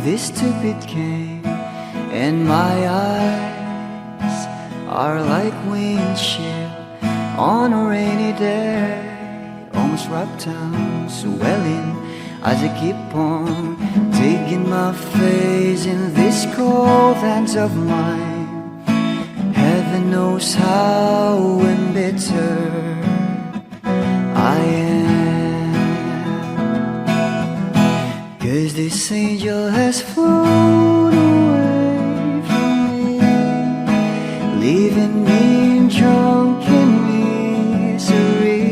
this stupid game, and my eyes are like windshield on a rainy day. Almost rubbed down, swelling as I keep on digging my face in these cold hands of mine. Heaven knows how embittered I am, 'cause this angel has flown away from me, leaving me drunken misery.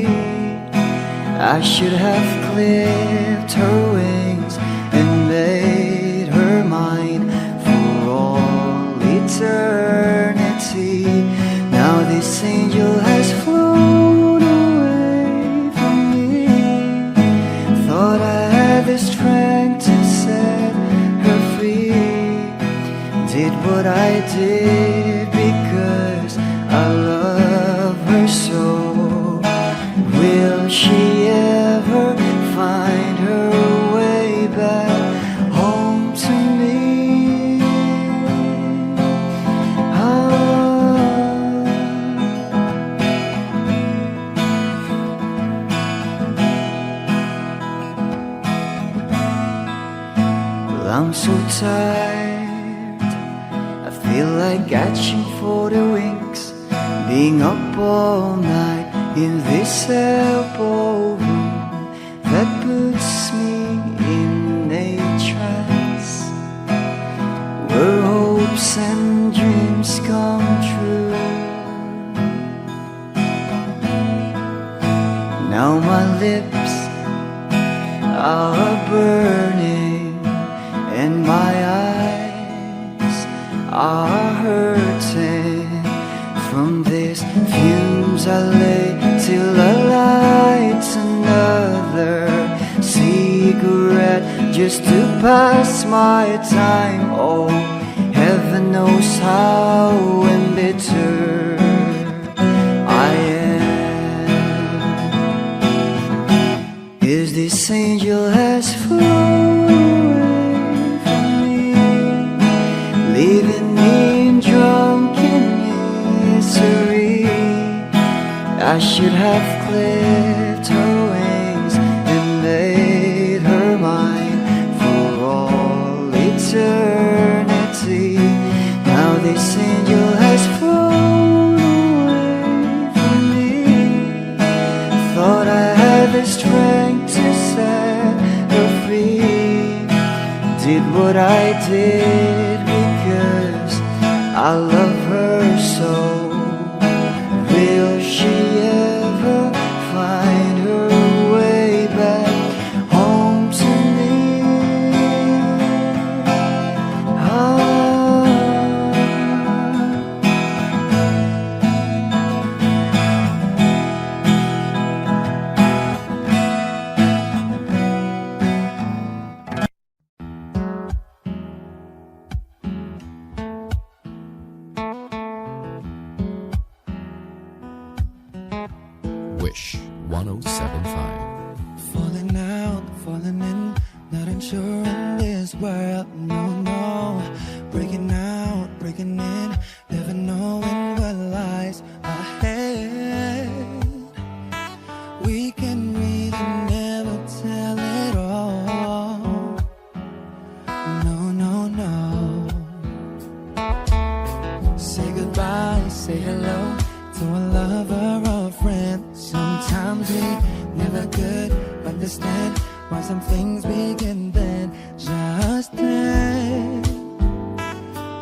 I should have clipped her wings and made her mine for all eternity. Now this angel has flown away from me. Thought I had the strength to set her free. Did what I did because I love her so. Will she ever find her way back home to me? Well, I'm so tired, I feel like catching for the wings, being up all night in this elbow room that puts me in a trance, where hopes and dreams come true. Now my lips are burning and my eyes are hurting from these fumes I lay till I light another cigarette just to pass my time. Oh, heaven knows how embittered I am, 'cause this angel has flown away from me, leaving me drunken misery. I should have clipped her wings and made her mine for all eternity. Now this angel has flown away from me. Thought I had the strength to set her free. Did what I did because I love her so. Will she ever find her way back home to me? Wish 1075. Falling out, falling in, not unsure in this world, no, no. Breaking out, breaking in, never knowing what lies ahead. We can really never tell it all, no, no, no. Say goodbye, say hello to a lover or a friend. Sometimes we never could understand why some things begin then, just then.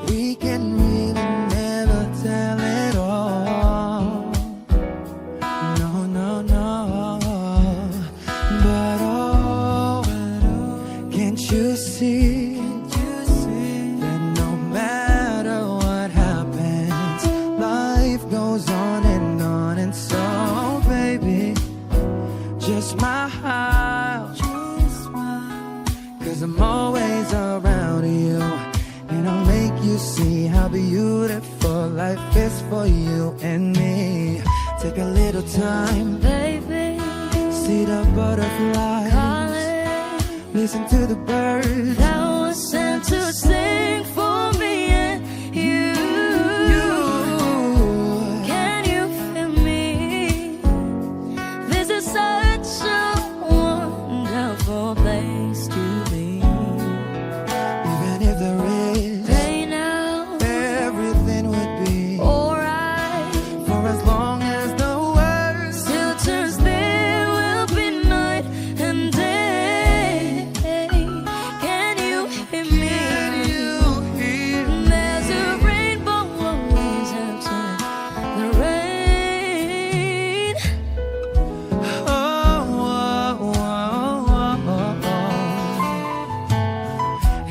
We can really never tell it all, no, no, no. But oh, can't you see that no matter what happens, life goes on, and so baby, just smile, 'cause I'm always around you, and I'll make you see how beautiful life is for you and me. Take a little time, baby, see the butterflies, calling, listen to the birds that was sent to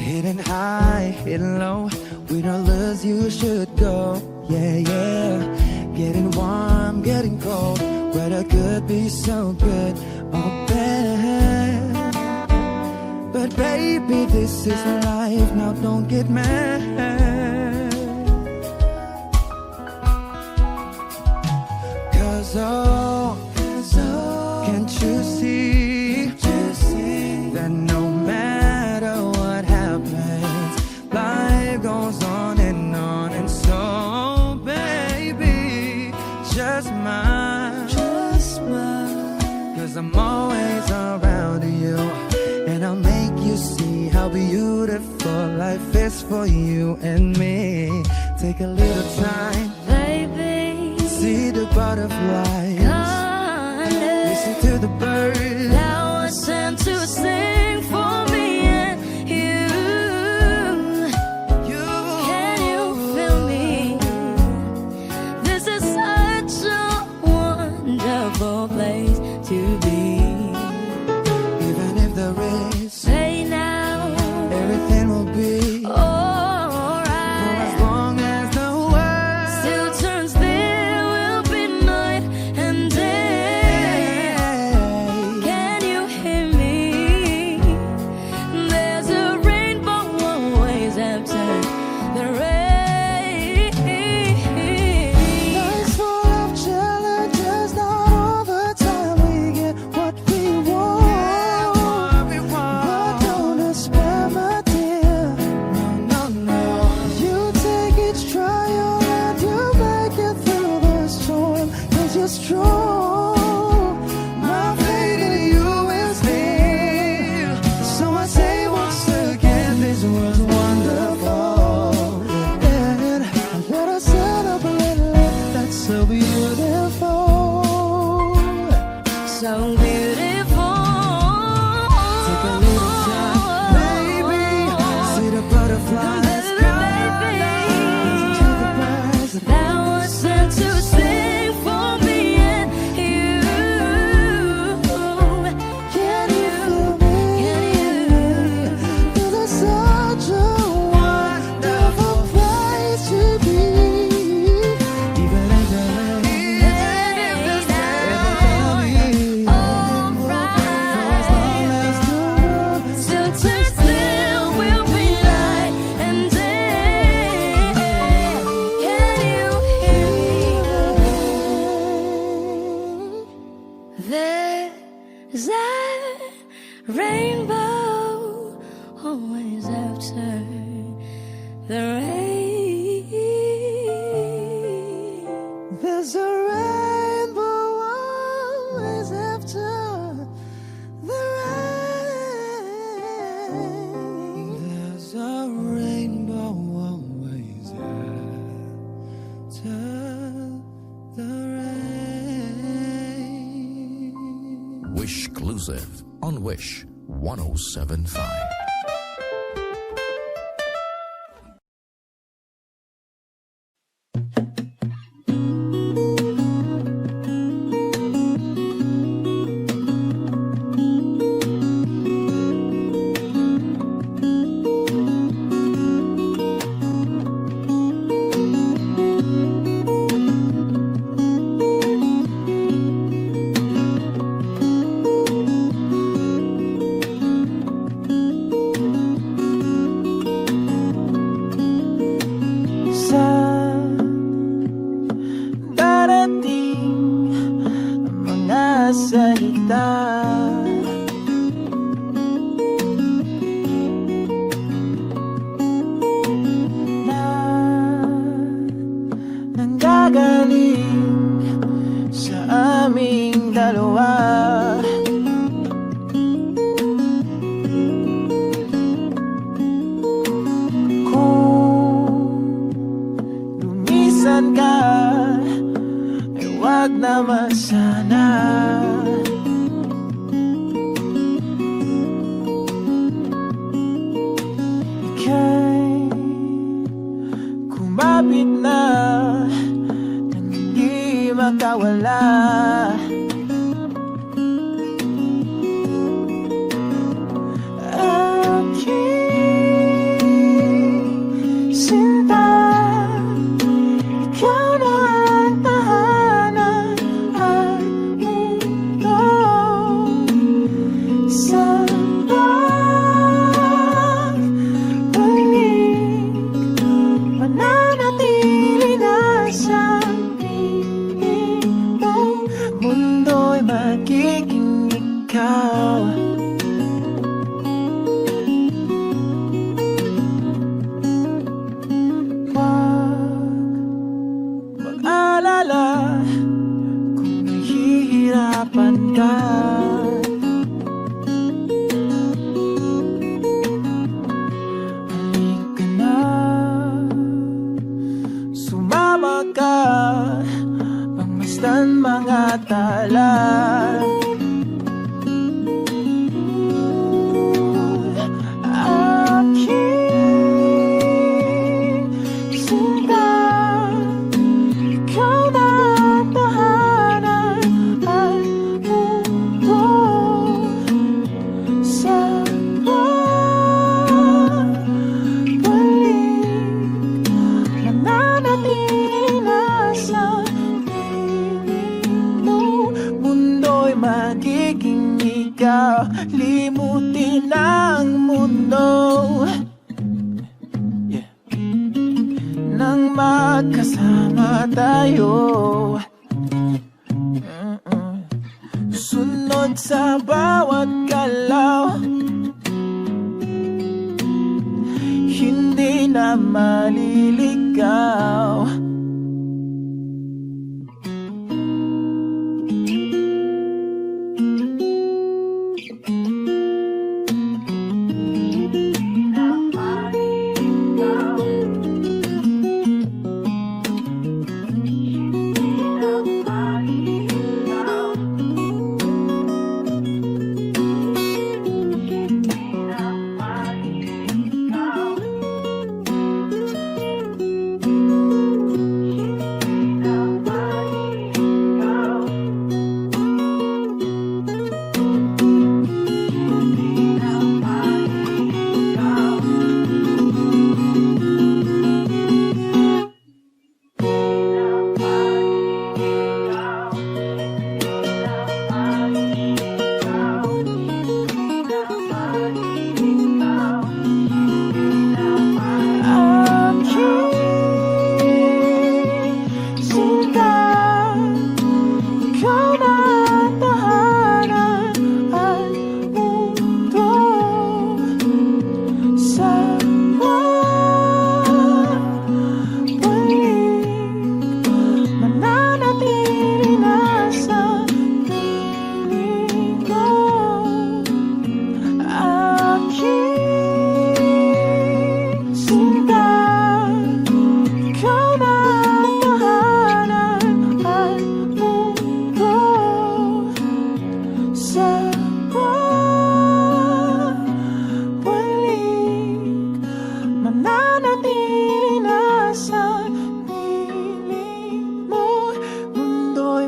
Hitting high, hitting low, with all us you should go. Yeah, yeah. Getting warm, getting cold, weather could be so good or bad. But baby, this is life, now don't get mad. Cause oh, can't you see that no matter what happens, life goes on and on. And so baby, just smile, cause I'm always around you, and I'll make you see how beautiful life is for you and me. Take a little time, baby, see the butterflies, listen to the birds. Now I sent to sing for me and you. Can you feel me? This is such a wonderful place to be. Even if there is, Say now, everything will be alright. for as long as the world Still turns, there will be night and day. Can you hear me? There's a rainbow always after the rain. Life's full of challenges, not all the time we get what we want. But don't despair, my dear. No, no, no. You take each trial and you make it through the storm, cause you're strong. My faith in you is real. So I say once again, this was wonderful. And let us celebrate life that's so beautiful. So beautiful. Take a little time, baby. See the butterflies. Listen to the birds. Now I sent to sing for me and you. Can you feel me? This is such a wonderful place to be. Even if there is everything will be Alright. as the world Still turns, there will be night and day. Can you hear me? There's a rainbow always after the rain. There's a rainbow always after the rain. There's a rainbow always after the rain. Wish exclusive on Wish 1075. Sa darating mga salita, na nanggagaling sa aming dalawa. Lumisan ka, ay wag naman sana. Ika'y kumapit na nang hindi makawala. Aking samantala. Aking sinta, ikaw na ang tahanan at mundo sa pagbalik. Mananatili na sa piling mo. Mundo'y magiging ikaw, limutin ang mundo. Nang magkasama tayo, sunod sa bawat galaw, hindi na maliligaw.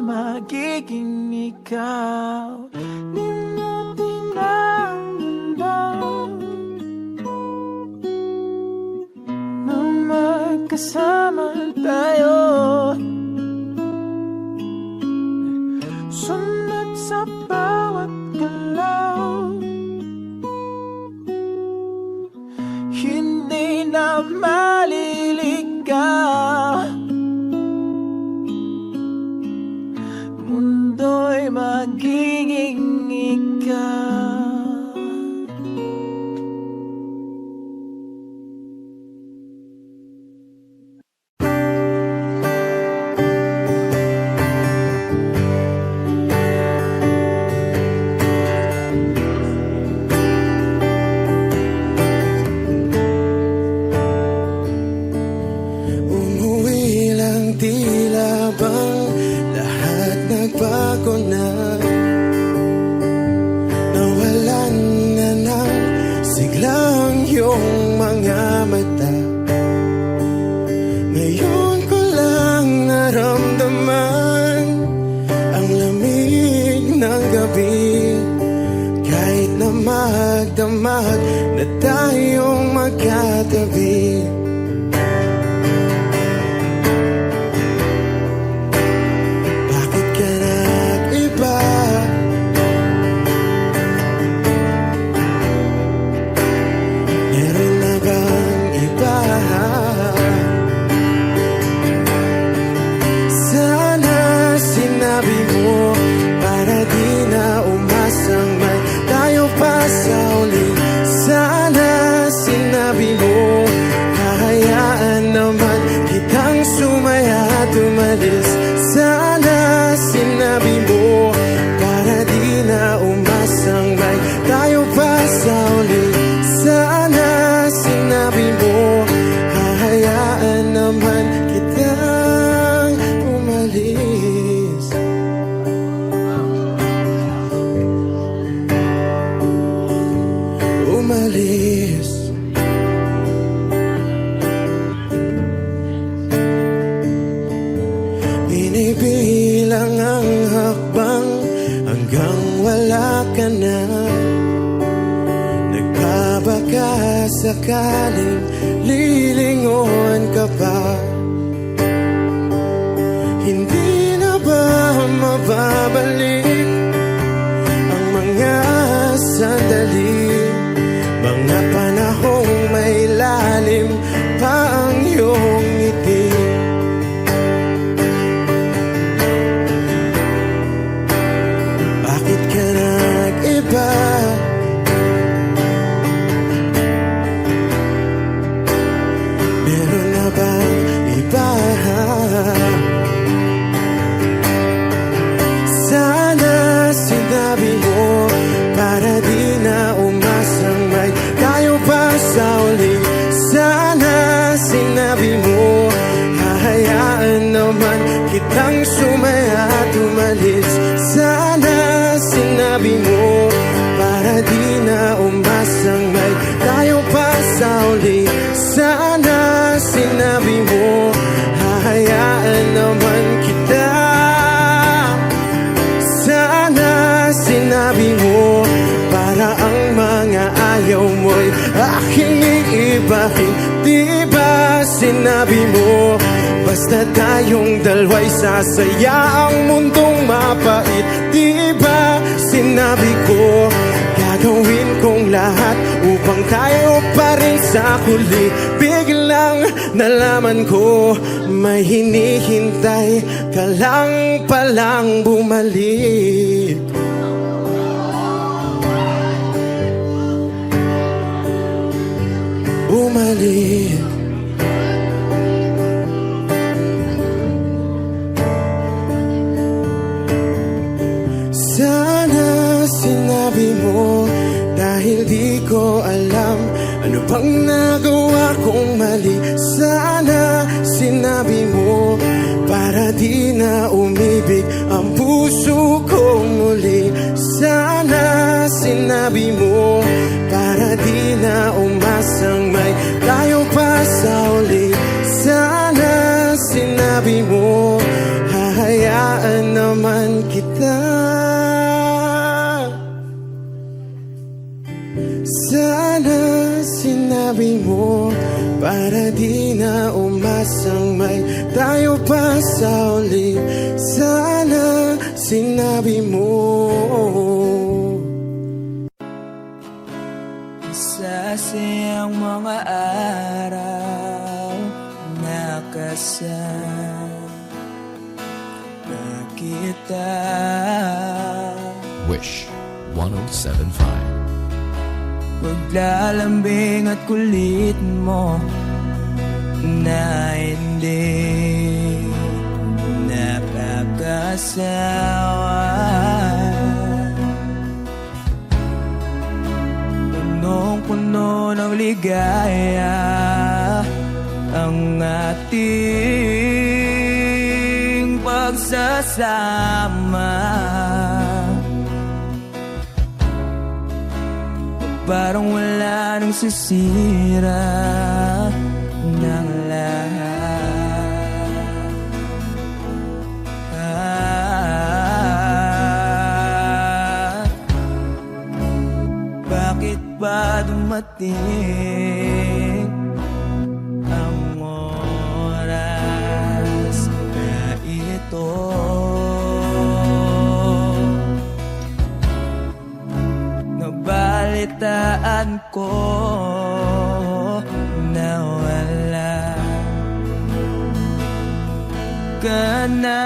Magiging ikaw, limutin ang mundo. Nang magkasama tayo, sunod sa bawat galaw, hindi na maliligaw. Mundo'y magiging ikaw. Umuwi lang, tila bang lahat nagbago na. Nawalan na ng siglang iyong mga mata. Ngayon ko lang naramdaman ang lamig ng gabi. Kahit na magdamag na tayong magkatabi, sa uli. Sana sinabi mo sakaling lilingon ka pa, hindi na ba mababalik ang mga sandali, mga panahong may lalim pa ang iyong ngiti? Bakit ka nag-iba? Meron na bang iba? Sana sinabi mo para di na umasang may tayo pa sa uli. Sana sinabi mo hahayaan naman kitang sumaya at umalis. Sana sinabi mo para di na umasang may tayo pa sa uli. Sana sinabi mo hahayaan naman kita. Sana sinabi mo para ang mga ayaw mo'y aking iibahin. Di ba sinabi mo basta tayong dalawa'y sasaya ang mundong mapait? Di ba sinabi ko gagawin kong lahat upang tayo pa rin sa huli? Biglang nalaman ko may hinihintay ka lang palang bumalik. Bumalik. Sana sinabi mo dahil di ko alam ano bang nagawa kong mali. Sana sinabi mo para di na umibig ang puso ko muli. Sana sinabi mo para di na umasang may tayo pa sa uli. Sana sinabi mo hahayaan naman kita. Sana sinabi mo para di na umasang may tayo pa sa uli. Sana sinabi mo. Sasayang mga araw na kasama kita. Wish 1075. Paglalambing at kulit mo na hindi nakakasawa. Punong-puno ng ligaya ang ating pagsasama. Parang wala nang sisira ng lahat. Bakit ba dumating ang oras na ito? Nabalitaan ko na wala ka na.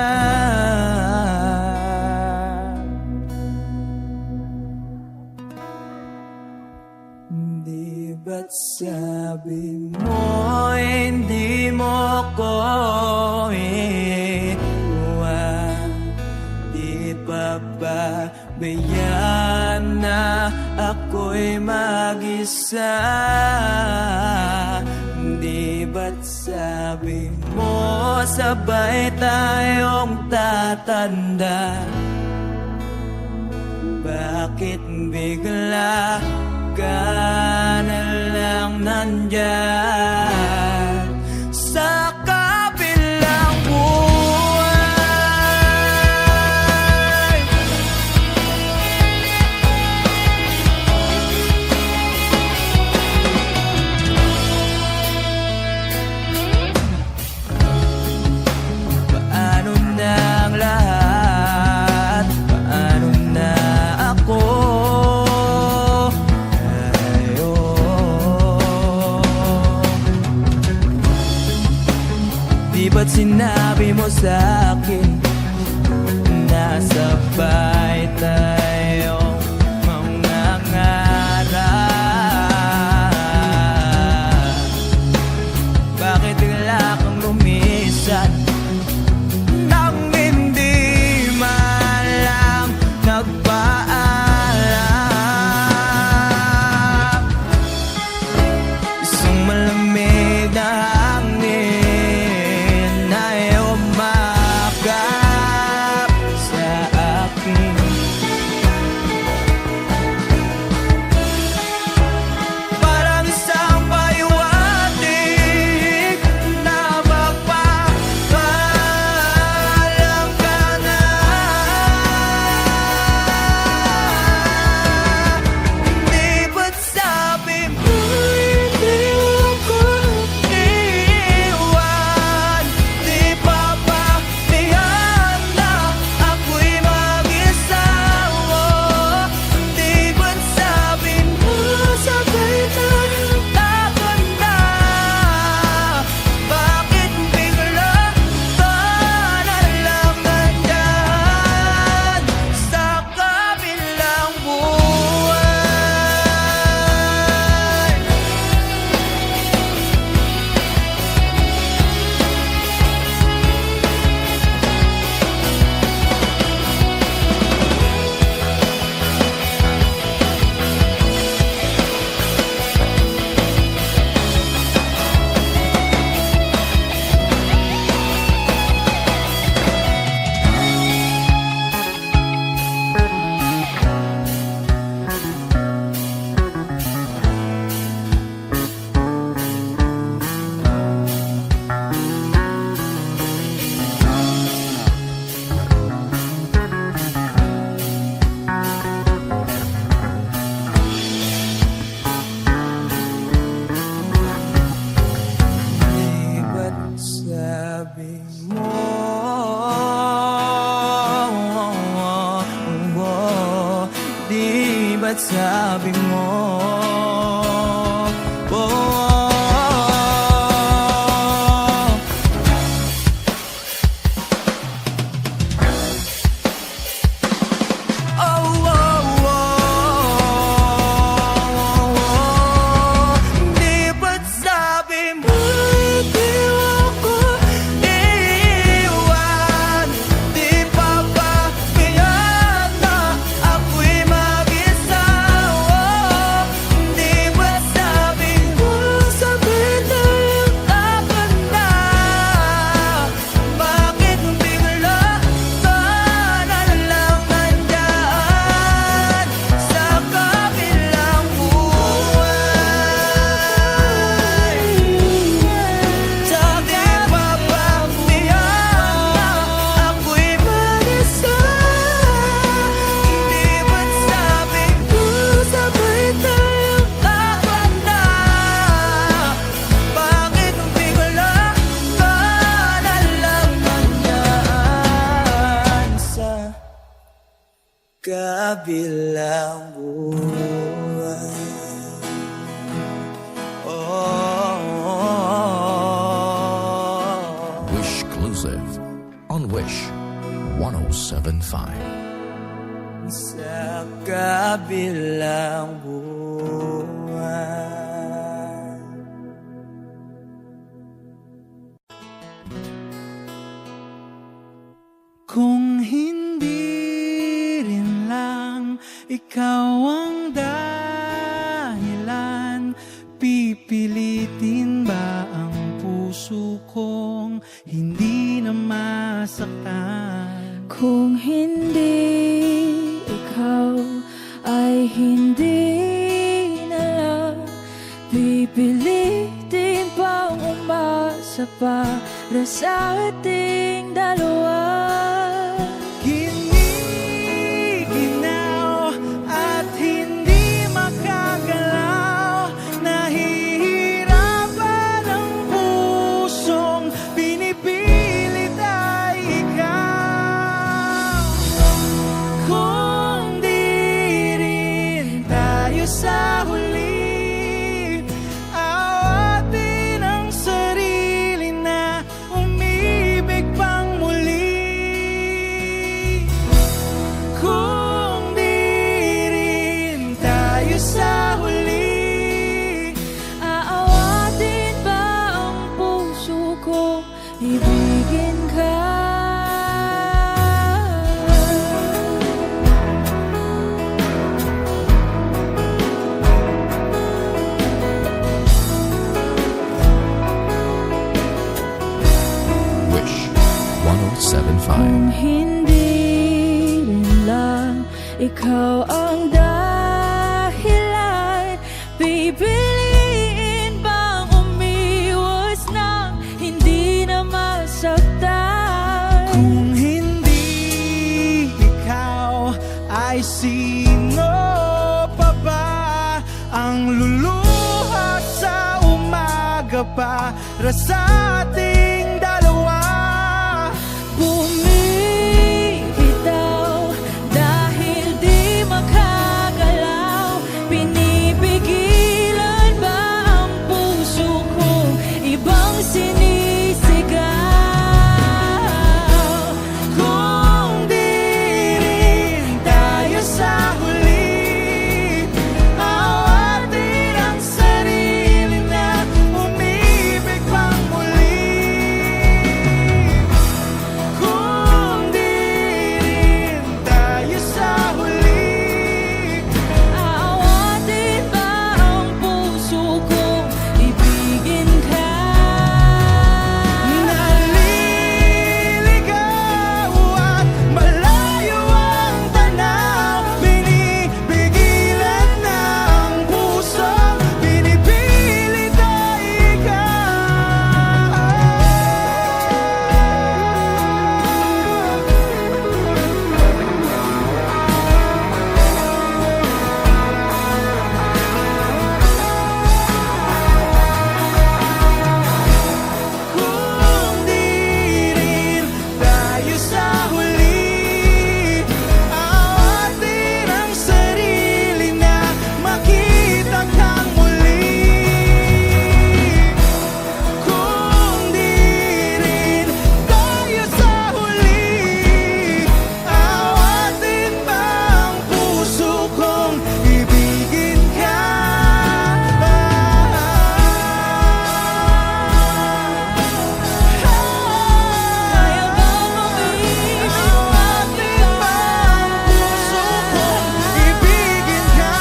Di ba't sabi mo hindi mo ko iwan? Di pa ba bayaan na ako'y mag-isa? Di ba't sabi mo sabay tayong tatanda? Bakit bigla ka na lang nandyan sa kabilang buhay? ba't sinabi mo sa'kin nasabay tayong mangangarap? Bakit bigla kang lumisan nang hindi man lang nagpaalam? Isang malamig na hangin ay umakap sa akin. Parang isang pahiwatig na magpapaalam ka na. Di ba't sabi mo hindi ako iiwan? Di pa ba tiyan na ako'y mag-isa mo? Di ba't sabi mo sabay tayong laban na? Bakit bigla ka na lang nandyan sa kabilang buhay? Di ba't sabi mo di ba't sabi mo di ba't sabi mo hindi ako iiwan? Di pa ba tiyan na ako'y mag-isa mo? Di ba't sabi mo sabay tayong laban na? Bakit bigla ka na lang nandyan sa kabilang buhay? Sabi pa ba tiyan na ako'y mag-isa? Di ba't sabi mo sabay tayong laban na? Bakit bigla ka na lang nandyan sa kabilang buhay? Wishclusive on Wish 1075. Sa kabilang buhay. Kung hindi rin lang ikaw ang dahilan, pipilitin ba ang puso kong hindi na masaktan? Kung hindi ikaw ay hindi na lang, pipilitin pang umasa para sa ating dalawa. Giniginaw at hindi makagalaw, nahihirapan ang pusong pinipilit ay ikaw. Kung di rin tayo sa huli, awatin ang sarili na umiiyak. ibigin ka. Wish 1075. Kung hindi rin lang ikaw ang dahilan, pipiliin bang umiwas na hindi na masaktan? Kung hindi ikaw, ay sino pa ba ang luluha sa umaga para sa ating dalawa? Bumibitaw dahil di makagalaw, pinipigilan ba ang puso kong ibang sinisigaw? Kung di rin tayo sa huli, awatin ang sarili na umibig pang muli. Kung di rin tayo sa huli, Aawatin ba ang puso kong ibigin ka? naliligaw at malayo ang tanaw, binibigilan ng puso, pinipilit ay Kung di rin tayo sa huli, awatin ang sarili na makita kang muli. Kung di rin tayo sa huli, awatin ba ang puso kong ibigin ka? Kaya bang umiwas Awatin ba ang puso kong ibigin ka?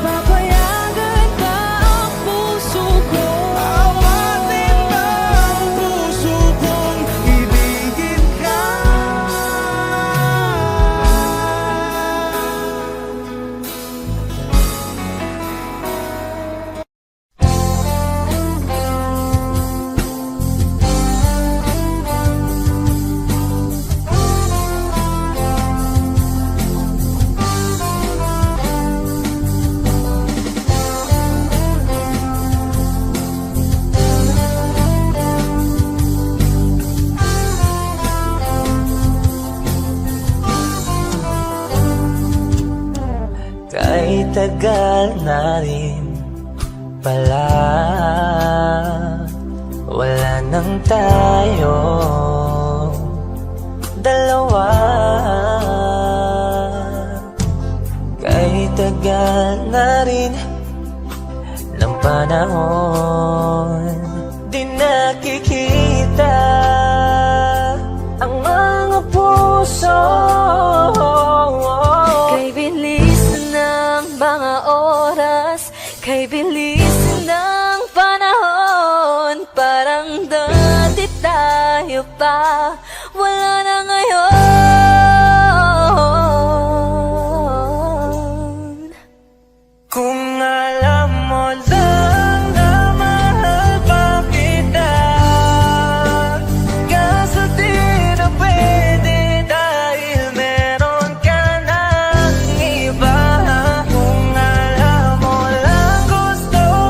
Papayagan ba ang puso ko? Awatin ba ang puso kong ibigin ka? Kay tagal na rin pala, wala nang tayo dalawa. Kay tagal na rin ng panahon, di nakikita ang mga puso. Kay bilis ng mga oras, kay bilis ng panahon, parang dati tayo pa, wala na ngayon. Kung alam mo lang na mahal pa kita, kaso di na pwede dahil meron ka ng iba. Kung alam mo lang gusto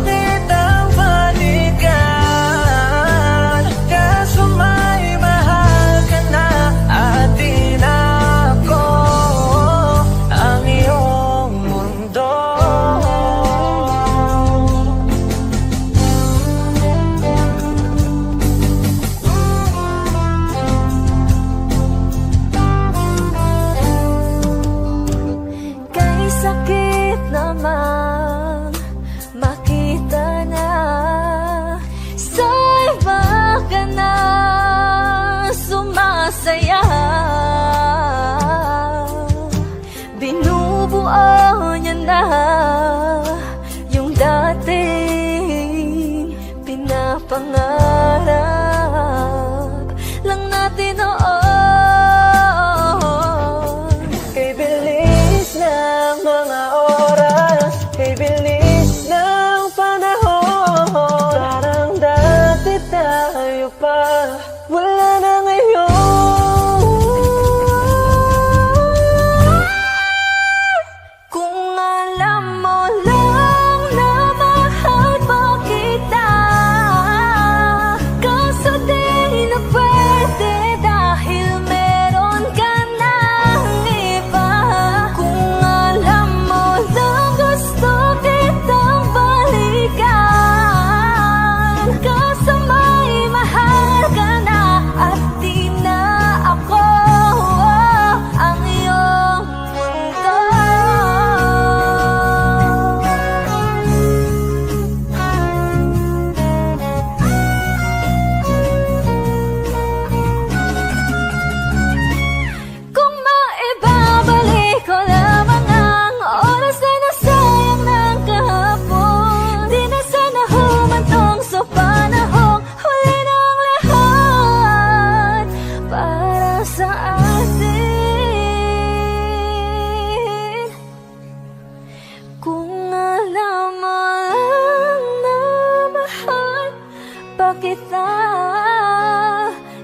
kita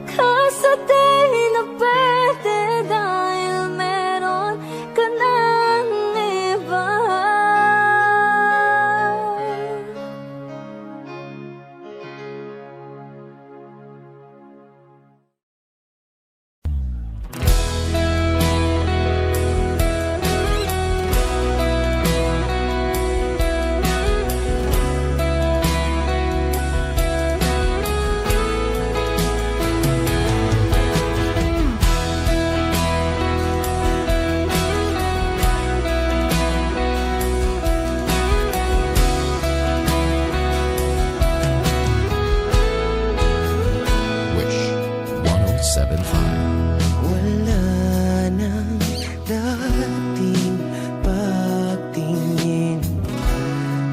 Kaso di na pwede dahil meron ka ng iba Wish 1075. Wala nang dating pagtingin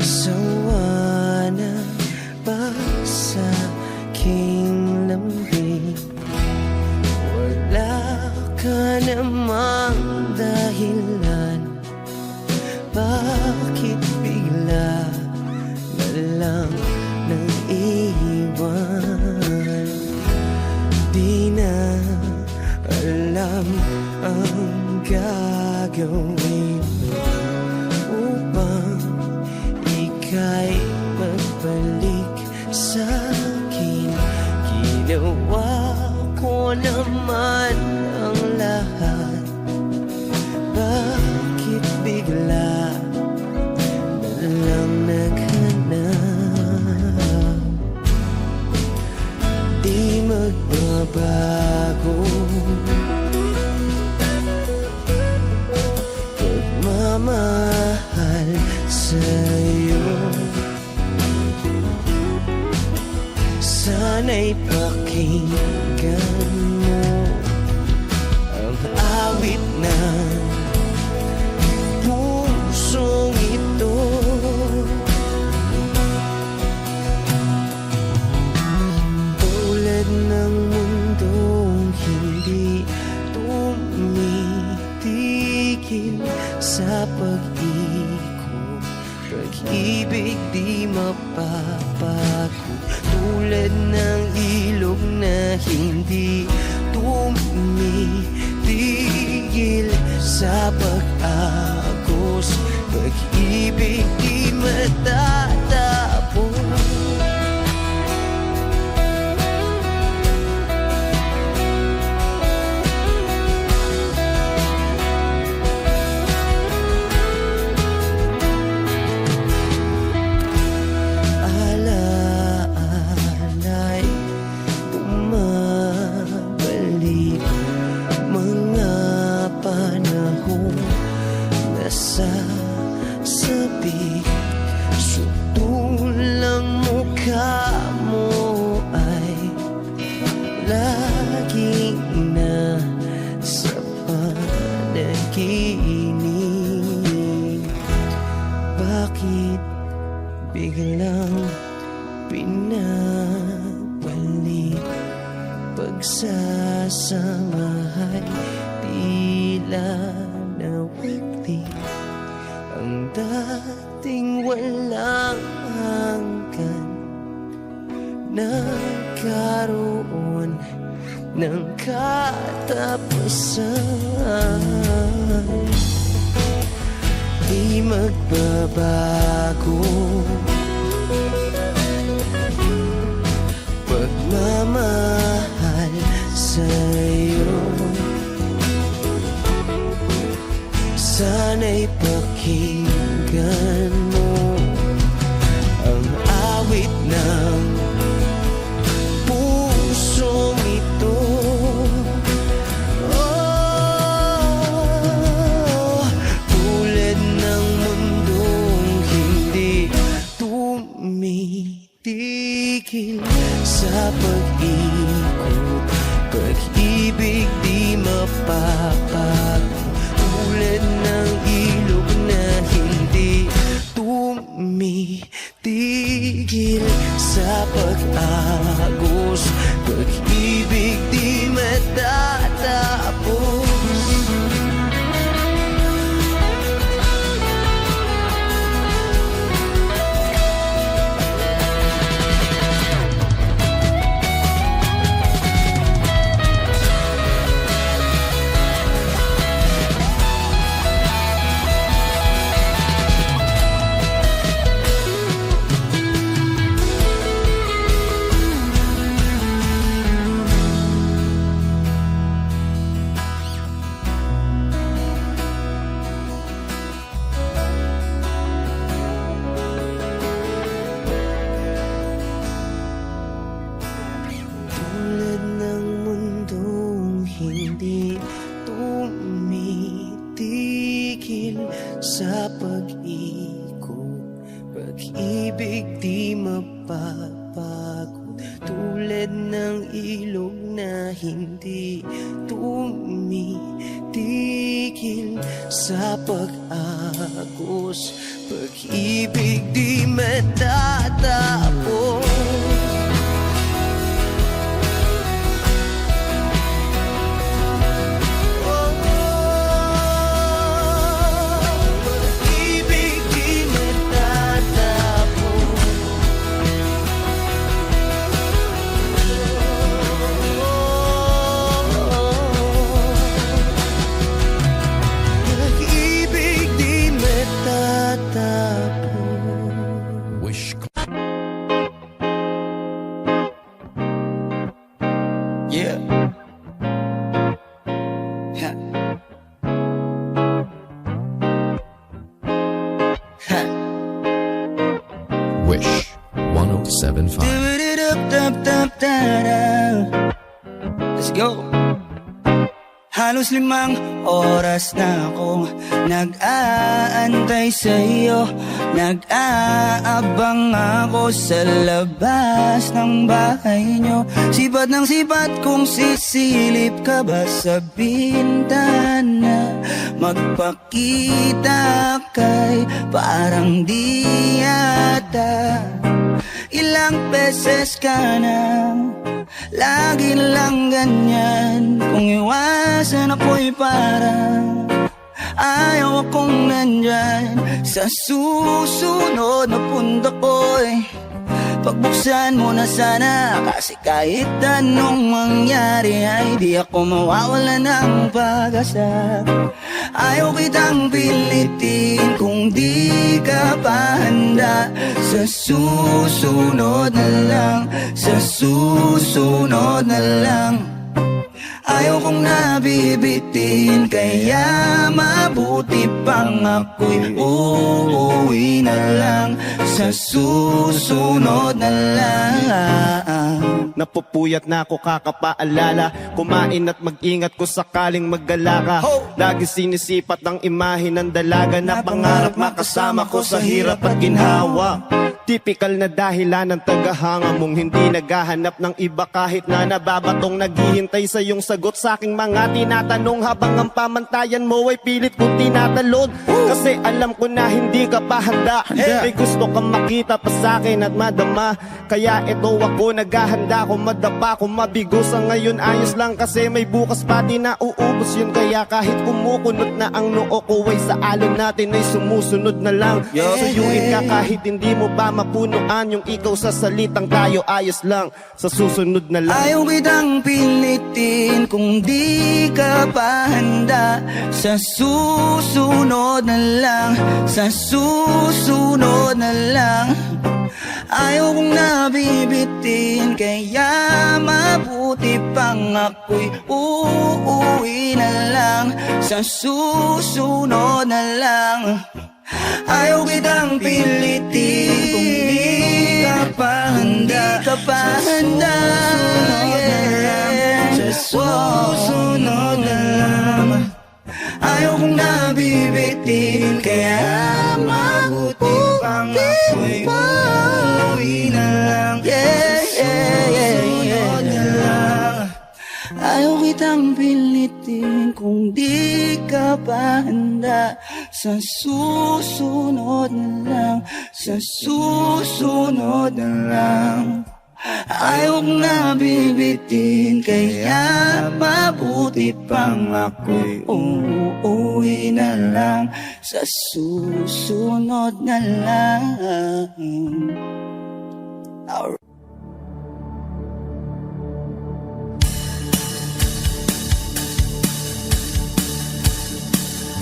Sawa na ba sa aking lambing Wala ka namang dahilan Bakit bigla na lang nang iwan Di na alam ang gagawin Upang ika'y magbalik sa'kin Ginawa ko naman ang lahat Bakit bigla na lang naghanap Di magbabago Pagmamahal sa'yo Sana'y pakinggan mo Ang awit ng pusong ito Tulad ng mundong hindi tumitigil sa pag-ikot Pag-ibig di mapapago Tulad ng ilog na hindi tumitigil sa pag-agos Pag-ibig di matatapos Alaala'y bumabalik Mga panahon nasasabi Sutulang mukha mo ay laging nasa panaginip Bakit biglang pinabalik Pagsasamahay tila nawagli Ang dating walang hanggan Nagkaroon ng katapusan Di magbabago Pagmamahal sa'yo Sana'y pakinggan mo Ang awit ng pusong ito Tulad ng mundong hindi tumitigil sa pag-ikot Pag-ibig di mapapago Tulad ng ilog na hindi tumitigil sa pag-agos Pag-ibig di matatapos pag-ibig di mapapago, tulad ng ilog na hindi tumitigil sa pag-agos. Pag-ibig di matatapos. Wish. Yeah. Ha. Ha. Wish 1075. Let's go. Halos 5 oras na akong nag-aantay sa'yo. Nag-aabang ako sa labas ng bahay nyo. Sipat ng sipat kung sisilip ka ba sa bintana. Magpakita kay parang di yata. Ilang beses ka na lagi lang ganyan. Kung iwasan ako'y parang ayaw akong nandyan. Sa susunod na punta ko'y pagbuksan mo na sana. Kasi kahit anong mangyari ay di ako mawawala ng pag-asa. Ayaw kitang pilitin kung di ka pa handa. Sa susunod na lang, sa susunod na lang. Ayaw kong nabibitin, kaya mabuti pang ako'y uuwi na lang. Sa susunod na lang. Napupuyat na ako kakapaalala, kumain at mag-ingat kung sakaling maggala ka. Lagi sinisipat ng imahe ng dalaga na pangarap makasama ko sa hirap at ginhawa. Typical na dahilan ng tagahanga mong hindi naghahanap ng iba kahit na nababatong naghihintay sa iyong sagot sa aking mga tinatanong habang ang pamantayan mo ay pilit kong tinatalon. Kasi alam ko na hindi ka pa handa. May gusto kang makita pa sa akin at madama. Kaya ito ako naghahanda kung madapa kung mabigo sa ngayon ayos lang kasi may bukas pa di na uubos yun. Kaya kahit kumukunot na ang noo ko ay sa alon natin ay sumusunod na lang. Suyuin ka kahit hindi mo pa mapunuan yung ikaw sa salitang tayo ayos lang. Sa susunod na lang. Ayaw kitang pilitin kung di ka pa handa. Sa susunod na lang, sa susunod na lang. Ayaw kong nabibitin, kaya mabuti pang ako'y uuwi na lang. Sa susunod na lang. Ayaw kitang pilitin kung di ka pa handa. Di ka pa handa, yeah. Sa susunod na lang. Ayaw kong nabibitin, kaya mabuti pang ako'y uuwi na lang. Yeah, yeah, yeah, yeah, yeah. Ayaw kitang pilitin kung di ka pa handa. Sa susunod na lang, sa susunod na lang. Ayaw kong nabibitin, kaya mabuti pang ako'y uuwi na lang. Sa susunod na lang.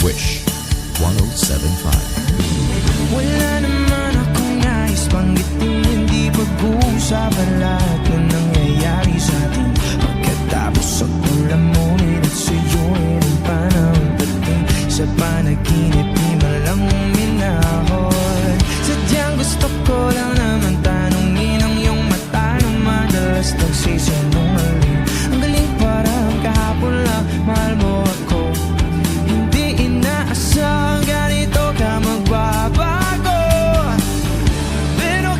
Wish 1075. Wala naman akong nais banggitin, hindi pag-uusapan lahat ng nangyayari sa atin. Pagkatapos ako lamunin at sa'yo ay rin panahon dating. Sa panaginip di malang minahon. Sadyang gusto ko lang naman tanungin ang iyong mata na madalas nagsisinungaling. Ang galing parang kahapon lang, mahal mo ako. Inaasang ganito ka magbabago. Pero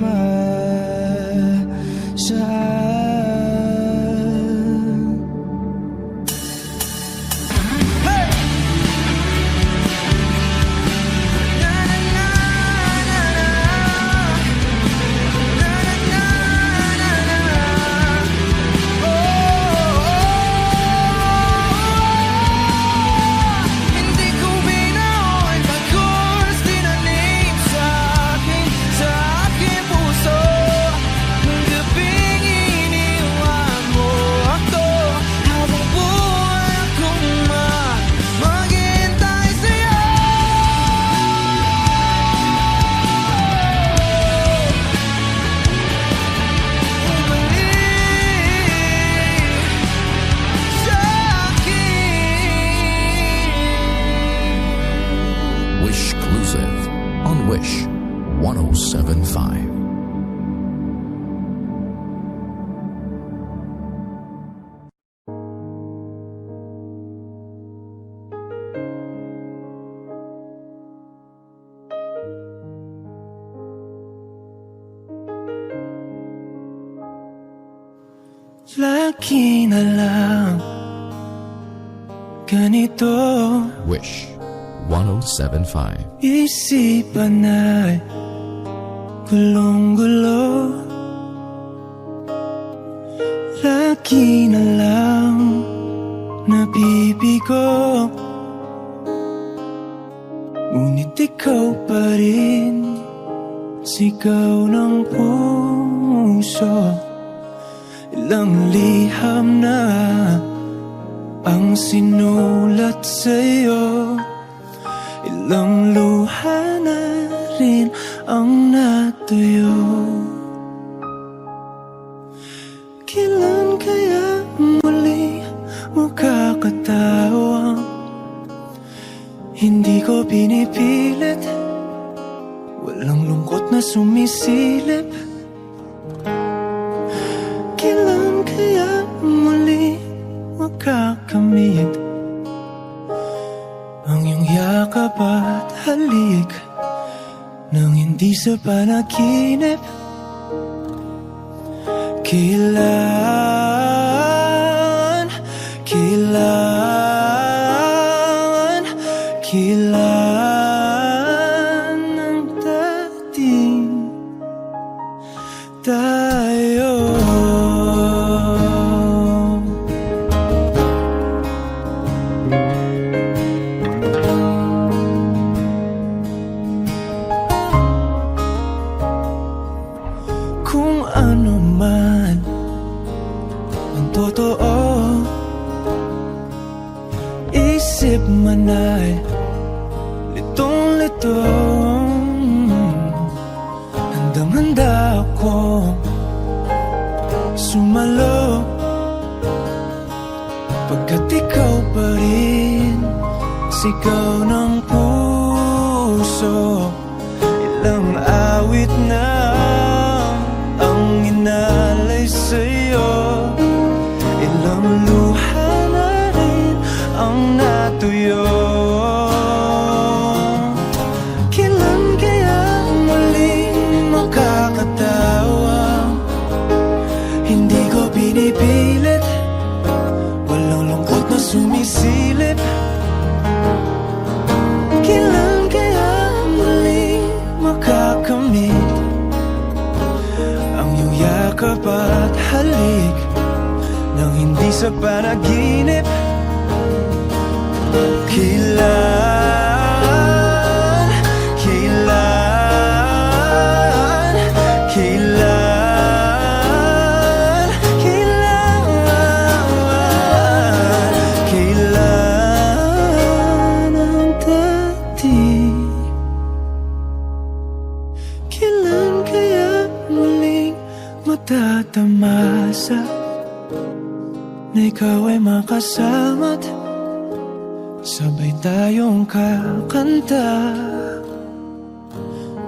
masaan. Hindi ko binaon pagkos tinanim sa aking puso. Nung gabing iniwan mo ako, habang buhay akong maghihintay sa'yo. Wish Exclusive on Wish 1075. Lagi na lang ganito, Wish 1075. isipan ay gulong-gulo. Lagi na lang nabibigo, ngunit ikaw pa rin, sigaw ng puso. Ilang liham na ang sinulat sa'yo, ilang luha na rin ang natuyo. Kailan kaya muli makakatawang hindi ko pinipilit, walang lungkot na sumisilip. Kailan kaya muli makakamit ang iyong yakap at halik nang hindi sa panaginip? Kailan, kailan, kailan ang dating tayo? Kung ano man ang totoo, isip man ay litong-litong, handang-handa akong sumalo, pagkat ikaw pa rin, sigaw ng puso. Ilang awit na ang inalay sa'yo, ilang luha na rin ang natuyo. Kailan kaya muling makakatawa, hindi ko pinipilit, walang lungkot na sumisilip. Kailan kaya muling makakamit ang iyong yakap at halik nang hindi sa panaginip? Kailan, kailan, kailan, kailan, kailan ang dating? Kailan kaya muling matatamasa na ikaw ay makasama't sabay tayong kakanta?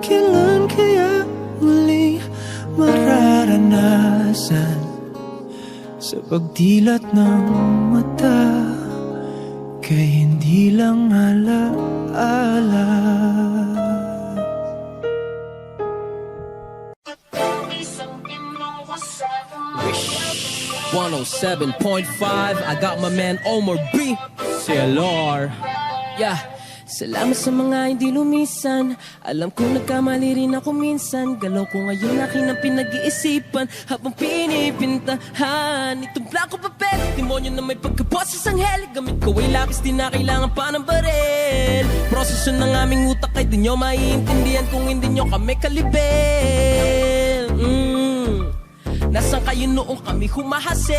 Kailan kaya muling mararanasan sa pagdilat ng mata kay hindi lang alaala? 107.5. I got my man Omar B. CLR. Yeah. Salamat sa mga hindi lumisan. Alam kong nagkamali rin ako minsan. Galaw ko ngayon akin ang pinag-iisipan habang pinipintahan itong blanco papel. Demonyo na may pagkaboses ang hell. Gamit ko ay lapis, di na kailangan pa ng barel. Proseso ng aming utak ay di nyo maiintindihan kung hindi nyo kami kalibel. Nasaan kayo noong kami humahasil?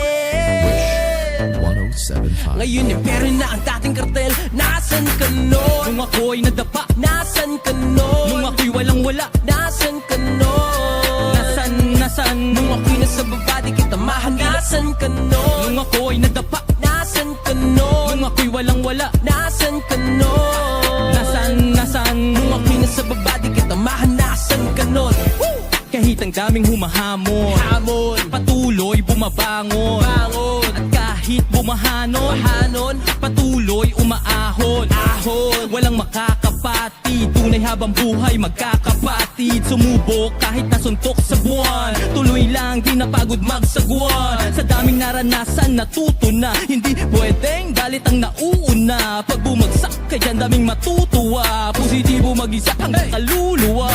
107.5. Ngayon impero na ang dating kartel. Nasaan ka nun? Nung ako'y nadapa. Nasaan ka nun? Nung ako'y walang-wala. Nasaan ka nun? Nasaan? Nung ako'y nasa baba di kita mahangin. Nasaan ka nun? Nung ako'y nadapa. Nasaan ka nun? Nung ako'y walang-wala. Nasaan ka nun? Nasaan? Nung ako'y nasa baba di kita mahangin. Nasaan ka nun? Kahit ang daming humahamon, patuloy bumabangon. At kahit bumahanon, patuloy umaahon. Walang makakapatid, tunay habang buhay magkakapatid. Sumubok kahit nasuntok sa buwan, tuloy lang di napagod magsagwan. Sa daming naranasan natuto na, hindi pwedeng galit ang nauuna. Pag bumagsak ka dyan daming matutuwa, positibo mag-isa hanggang kaluluwa.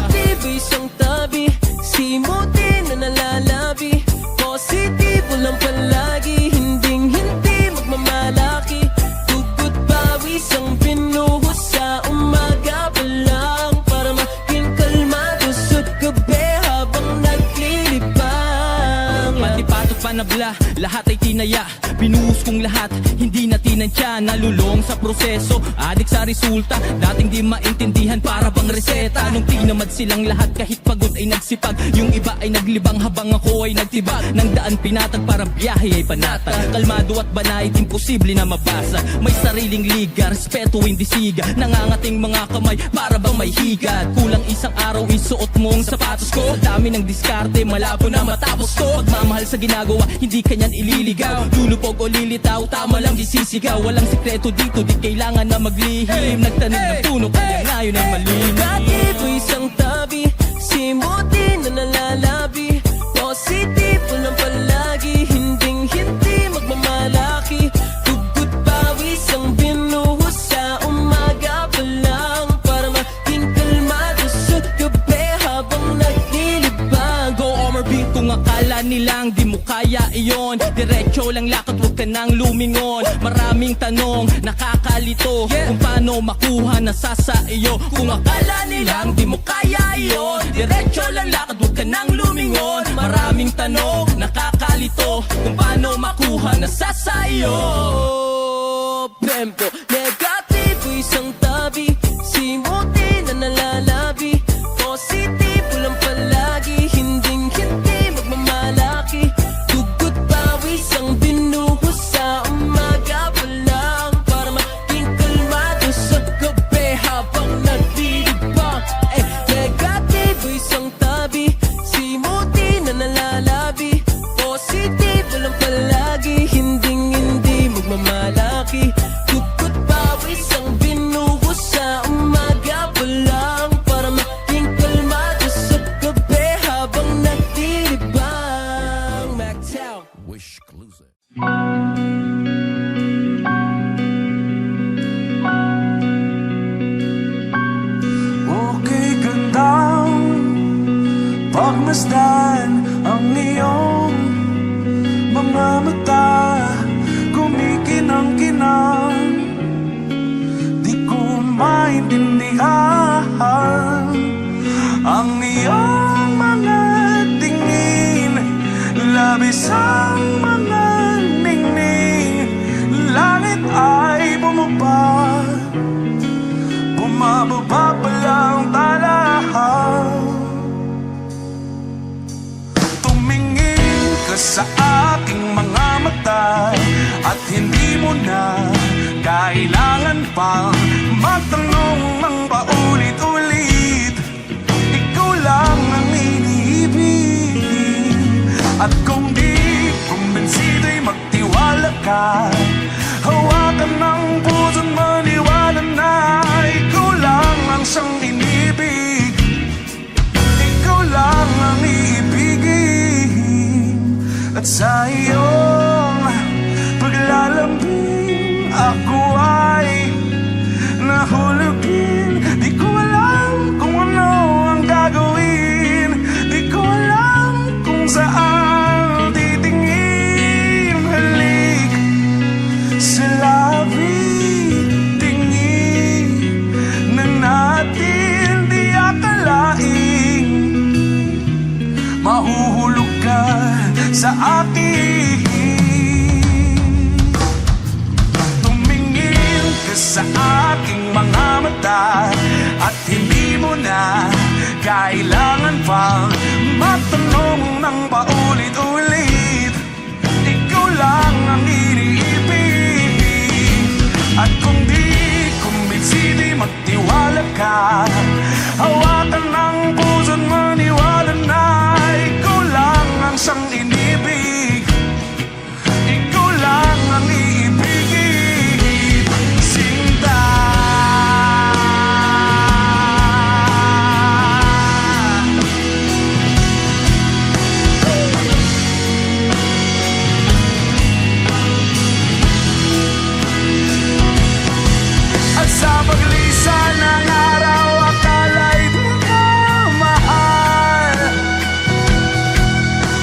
Tabi isang tabi, simutin na nalalabi. Positibo lang palagi, hindi magmamalaki. Tugot pawis ang pinuhos sa umaga pa lang, para maging kalmado sa gabi habang naglilibang. Pati-patot panabla, lahat ay tinaya. Binuhos kong lahat, hindi na tinansya. Nalulong sa proseso, adik sa resulta. Dating di maintindihan, para bang reseta. Nung tinamad silang lahat, kahit pagod ay nagsipag. Yung iba ay naglibang habang ako ay nagtibag. Nang daan pinatag, parang biyahe ay panatag. Kalmado at banayad, imposible na mabasa. May sariling liga, respeto hindi siga. Nangangating mga kamay, para bang may higad. Kulang isang araw, isuot mo ang sapatos ko. Sa dami ng diskarte, malabo na matapos ko. Pagmamahal sa ginagawa, hindi kanyan ililigaw. Lulupog o lilitaw, tama lang di sisigaw. Walang sikreto dito, di kailangan na maglihim. Nagtanim ng puno, kaya ngayon ay malinis. Negatibo isang tabi, simutin na nalalabi. Positibo lang palagi, hindi magmamalaki. Tugot pawis ang binuhos sa umaga pa lang, para maging kalmado sa gabi habang naglilibang. Go Omar B, kung akala nilang di mo kaya iyon, diretso lang lakad, huwag ka nang lumingon. Maraming tanong, nakakalito, kung paano makuha na sa iyo. Kung akala nilang di mo kaya iyon, diretso lang lakad, huwag ka nang lumingon. Maraming tanong, nakakalito, kung paano makuha na sa iyo. Tempo, negatibo isang tabi, simutin na nalalabi. Positibo lang palagi, hindi magmamalaki. Tugot pawis ang binuhos sa umaga pa lang, para maging kalmado sa gabi habang naglilibang. Negatibo isang tabi, simutin na nalalabi. Positibo lang palagi, hindi magmamalaki. Tugot pawis ang binuhos sa umaga pa lang, para maging kalmado sa gabi habang naglilibang. MacTown. Wish exclusive. Okay gandang pagmasdan ang iyong mga mata, kumikinang-kinang. Di ko maintindihan ang iyong mga tingin, labis ang mga ningning. Langit ay bumaba, bumababa pa lang talahaw. Tumingin ka sa aking mga mata, at hindi mo na kailangan pang magtanong ng paulit-ulit. Ikaw lang ang iniibig, at kung di kumbinsido'y magtiwala ka. Hawakan ng puso't maniwala na ikaw lang ang siyang inibig. Ikaw lang ang iibigin, at At sa iyong paglalambing ako ay nahulugin. Di ko alam kung ano ang gagawin, di ko alam kung saan titingin. Halik sa labi, tingin na natin di akalaing mahuhulog ka sa akin. Tumingin ka sa aking mga mata at hindi mo na kailangan pang matanong ng paulit-ulit. Ikaw lang ang iniibig. At kung di kumbinsi, di magtiwala ka. Hawakan ng puso't maniwala na ikaw lang ang siyang inibig. Ikaw lang ang iibigin, Sinta. At sa paglisan ng araw, akala'y di ka mahal.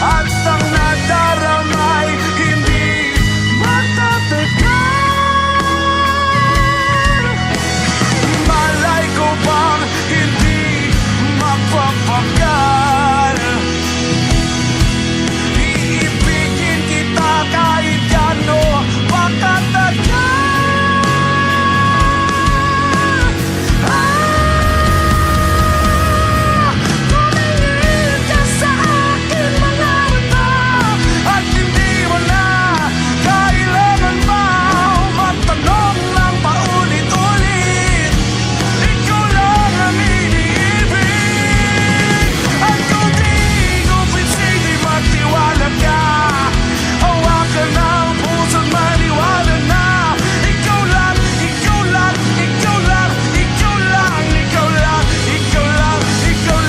At ang nadaramay hindi matatagal. Malay ko bang hindi magpapagal. Iibigin kita kahit gano pa katagal. Tumingin ka sa aking mga mata at hindi mo na kailangan pa matanong ng paulit-ulit. Ikaw lang ang iniibig. At kung di kumbinsi, di magtiwala ka. Hawakan ang puso't maniwala na ikaw lang, ikaw lang, ikaw lang, ikaw lang, ikaw lang, ikaw lang, ikaw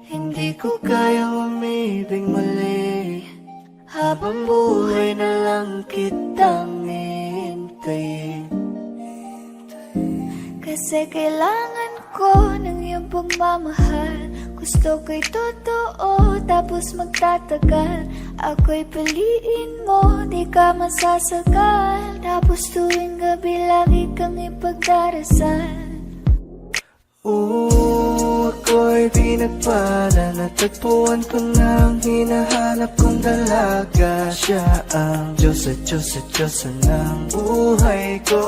Hindi ko kayang umibig muli. Habang buhay na lang kitang hihintayin. Kasi kailangan ko ng iyong pagmamahal. Gusto ko'y totoo, tapos magtatagal. Ako'y piliin mo, di ka masasagal. Tapos tuwing gabi lagi kang ipagdarasal. Ako'y pinagpala, natagpuan ko na ang hinahanap kong dalaga. Siya ang Diyos at Diyos at Diyos ng buhay ko.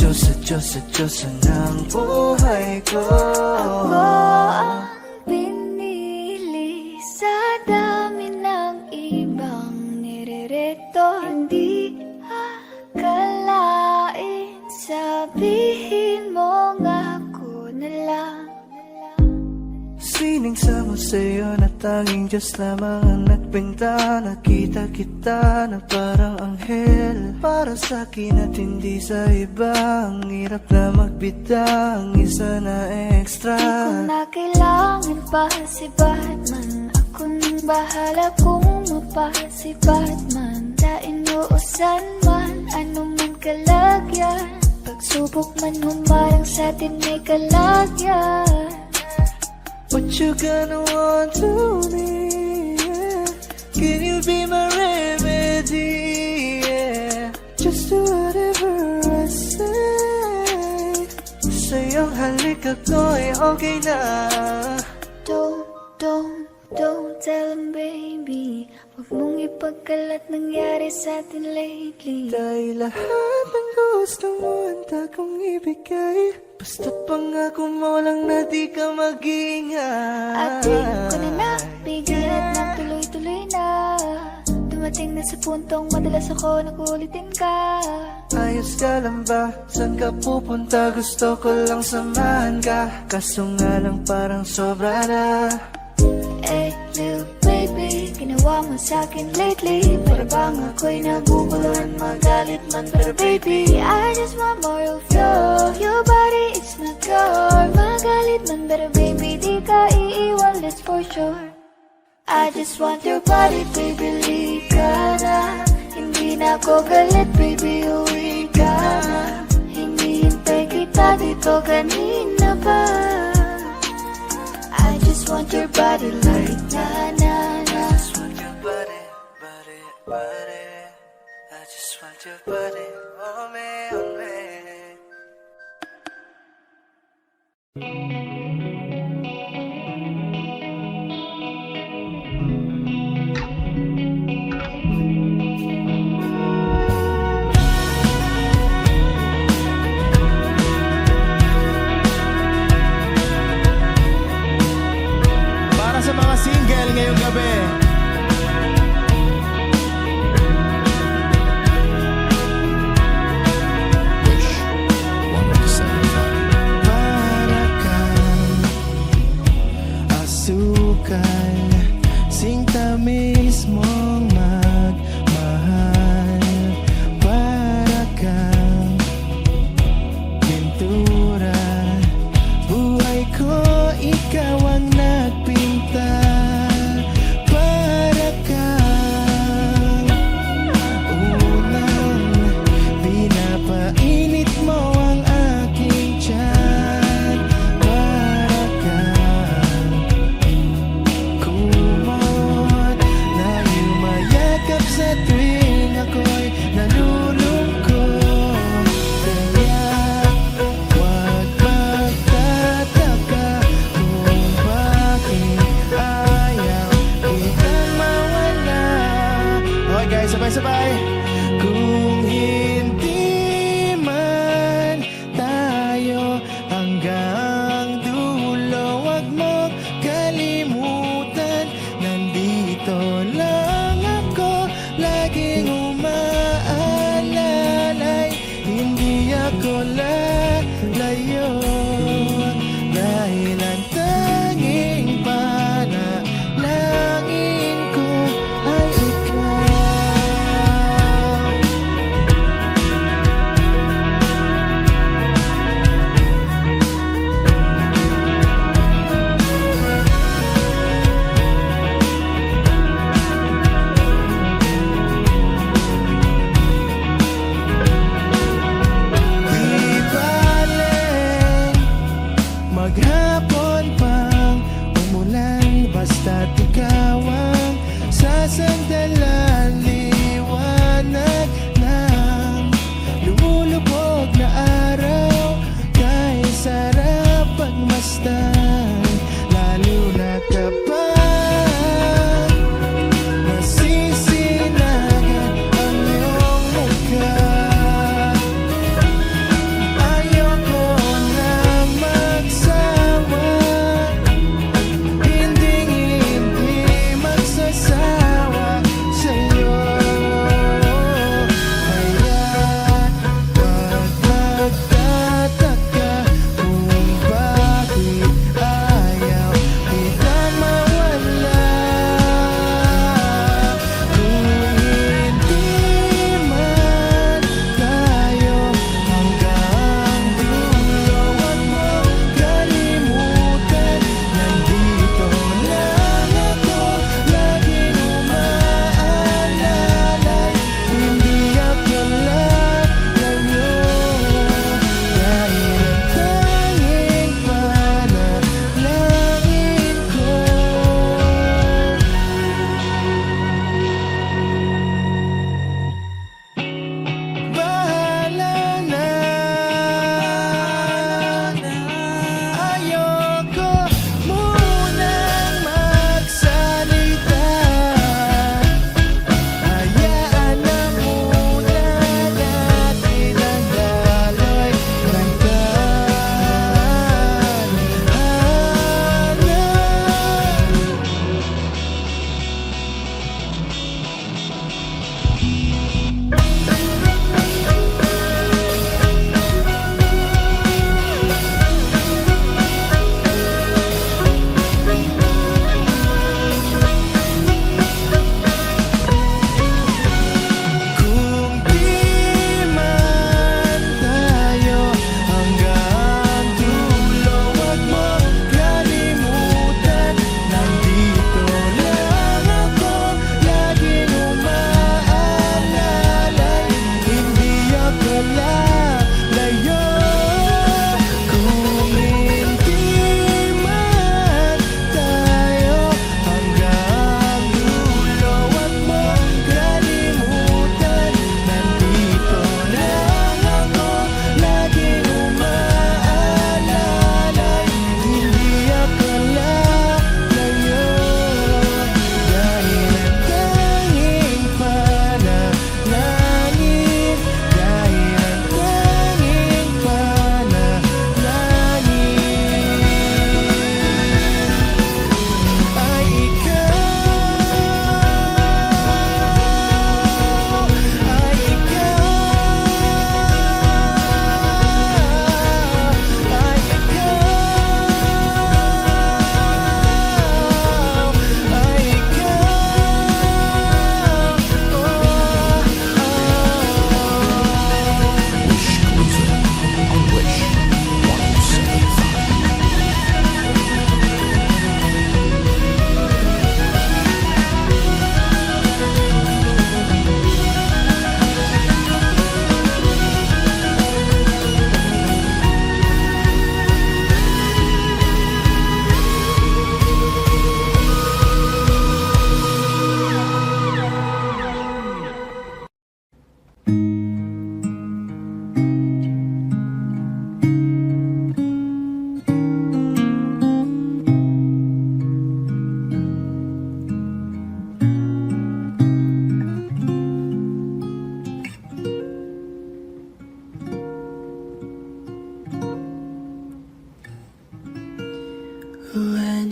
Diyos at Diyos at Diyos ng buhay ko. Ako ang pinili sa dami ng ibang nirereto. Hindi akalain, sabihin mo nga ako na lang. Sining sama sa'yo na tanging Diyos lamang ang nagbenta. Nakita kita na parang anghel para sa'kin at hindi sa iba. Ang hirap na magbita, ang isa na extra. Di ko na kailangan mapa si Batman. Ako nang bahala kung mapa si Batman. Dain o usan man, ano man kalagyan. Pagsubok man humarang sa atin may kalagyan. What you gonna want to me? Yeah. Can you be my remedy? Yeah. Just do whatever I say. Sa'yong halik ako'y okay na. Don't tell him, baby. Huwag mong ipagkalat nangyari sa atin lately. Dahil lahat ng gusto mo handa kong ibigay. Basta't pangako mo lang na di ka mag-iingay. Atin ko na nabigay at nagtuloy-tuloy na. Dumating na sa puntong madalas ako nakulitin ka. Ayos ka lang ba? Saan ka pupunta? Gusto ko lang samahan ka. Kaso nga lang parang sobra na. Hey, little baby, ginawa mo sa'kin lately. Para bang ako'y naguguluhan, magalit man. Pero baby, I just want more of you. Your body, it's my core. Magalit man, pero baby, di ka iiwan, that's for sure. I just want your body, baby, lika na. Hindi na ako galit, baby, uwi ka na. Hinihintay kita dito kanina pa. I just want your body like na-na-na. I just want your body, body, body. I just want your body, oh me, oh me. Para sa mga single ngayong gabi, Wish 107.5. Para kang asukal, sintamis mong magmahal. Para kang pintura, buhay ko ikaw ang nagpinta. Para kang ulan, pinapainit mo ang aking tiyan. Para kang kumot na yumayakap sa tuwing ako'y nalulungkot. Kaya huwag magtataka kung bakit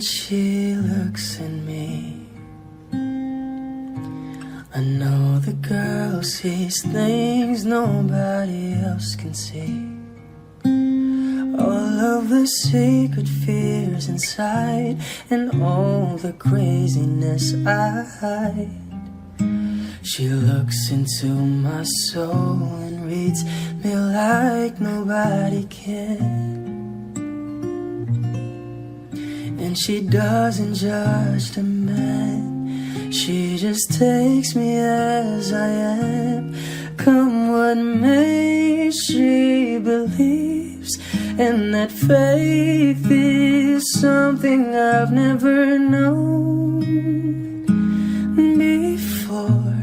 she looks at me, I know the girl sees things nobody else can see. All of the secret fears inside, and all the craziness I hide. She looks into my soul and reads me like nobody can. And she doesn't judge the man, she just takes me as I am. Come what may, she believes, and that faith is something I've never known before.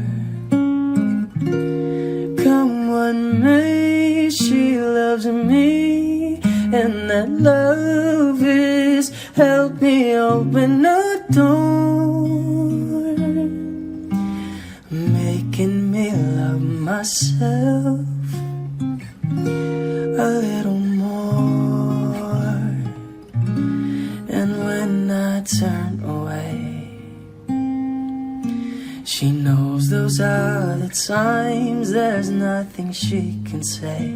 Come what may, she loves me, and that love is help me open a door, making me love myself a little more. And when I turn away, she knows those are the times there's nothing she can say,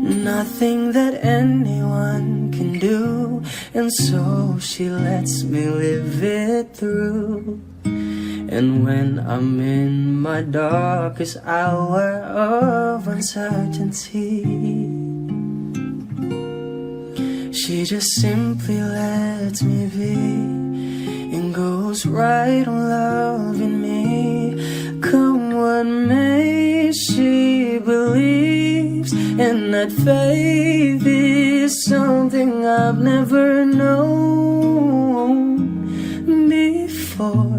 nothing that anyone can do, and so she lets me live it through. And when I'm in my darkest hour of uncertainty, she just simply lets me be, and goes right on loving me. Come what may, she believes, and that faith is something I've never known before.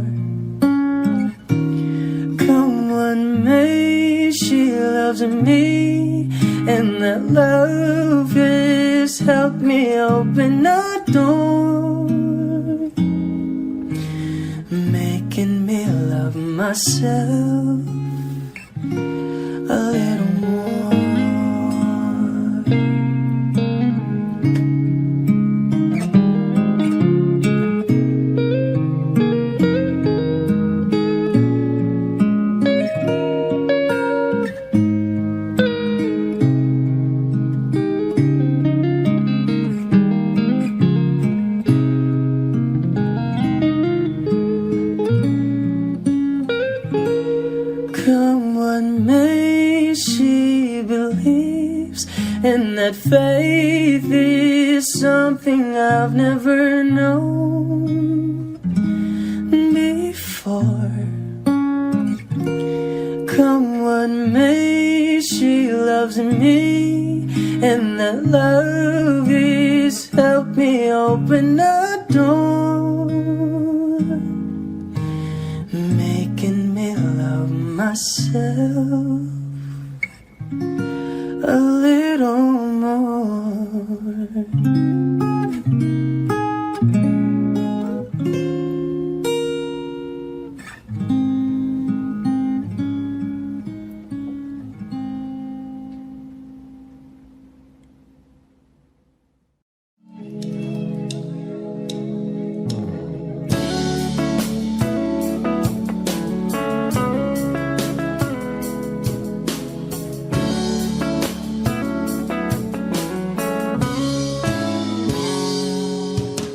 Come what may, she loves me, and that love has helped me open a door, making me love myself a little more. Come what may, she believes, and that faith is something I've never known before. Come what may, she loves me, and that love is helped me open a door, making me love myself a little more.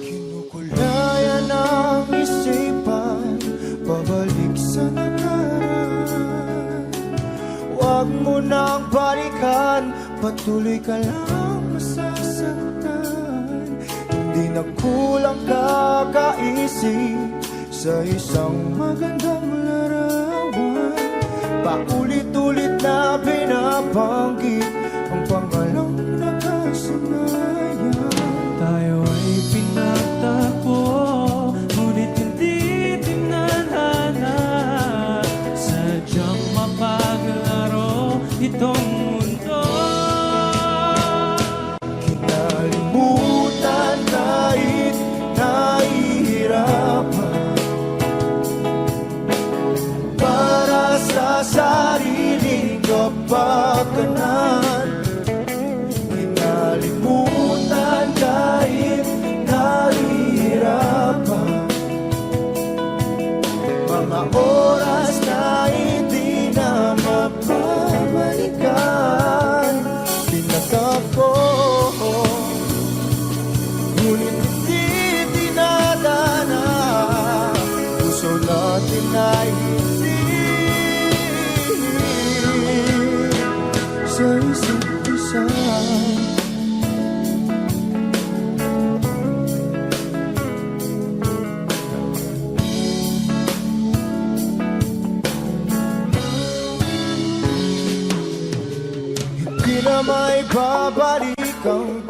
Kinukulayan ang isipan, pabalik sa nakaraan. Huwag mo nang balikan, patuloy ka lang masasaktan. Hindi na kulang kakaisip sa isang magandang larawan. Paulit-ulit na binabanggit ang pangalang nakasanayan. Tayo ay pinagtagpo, ngunit hindi tinadhana. Sadyang mapaglaro itong mundo. Kinalimutan kahit nahihirapan, para sa sariling kapakanan.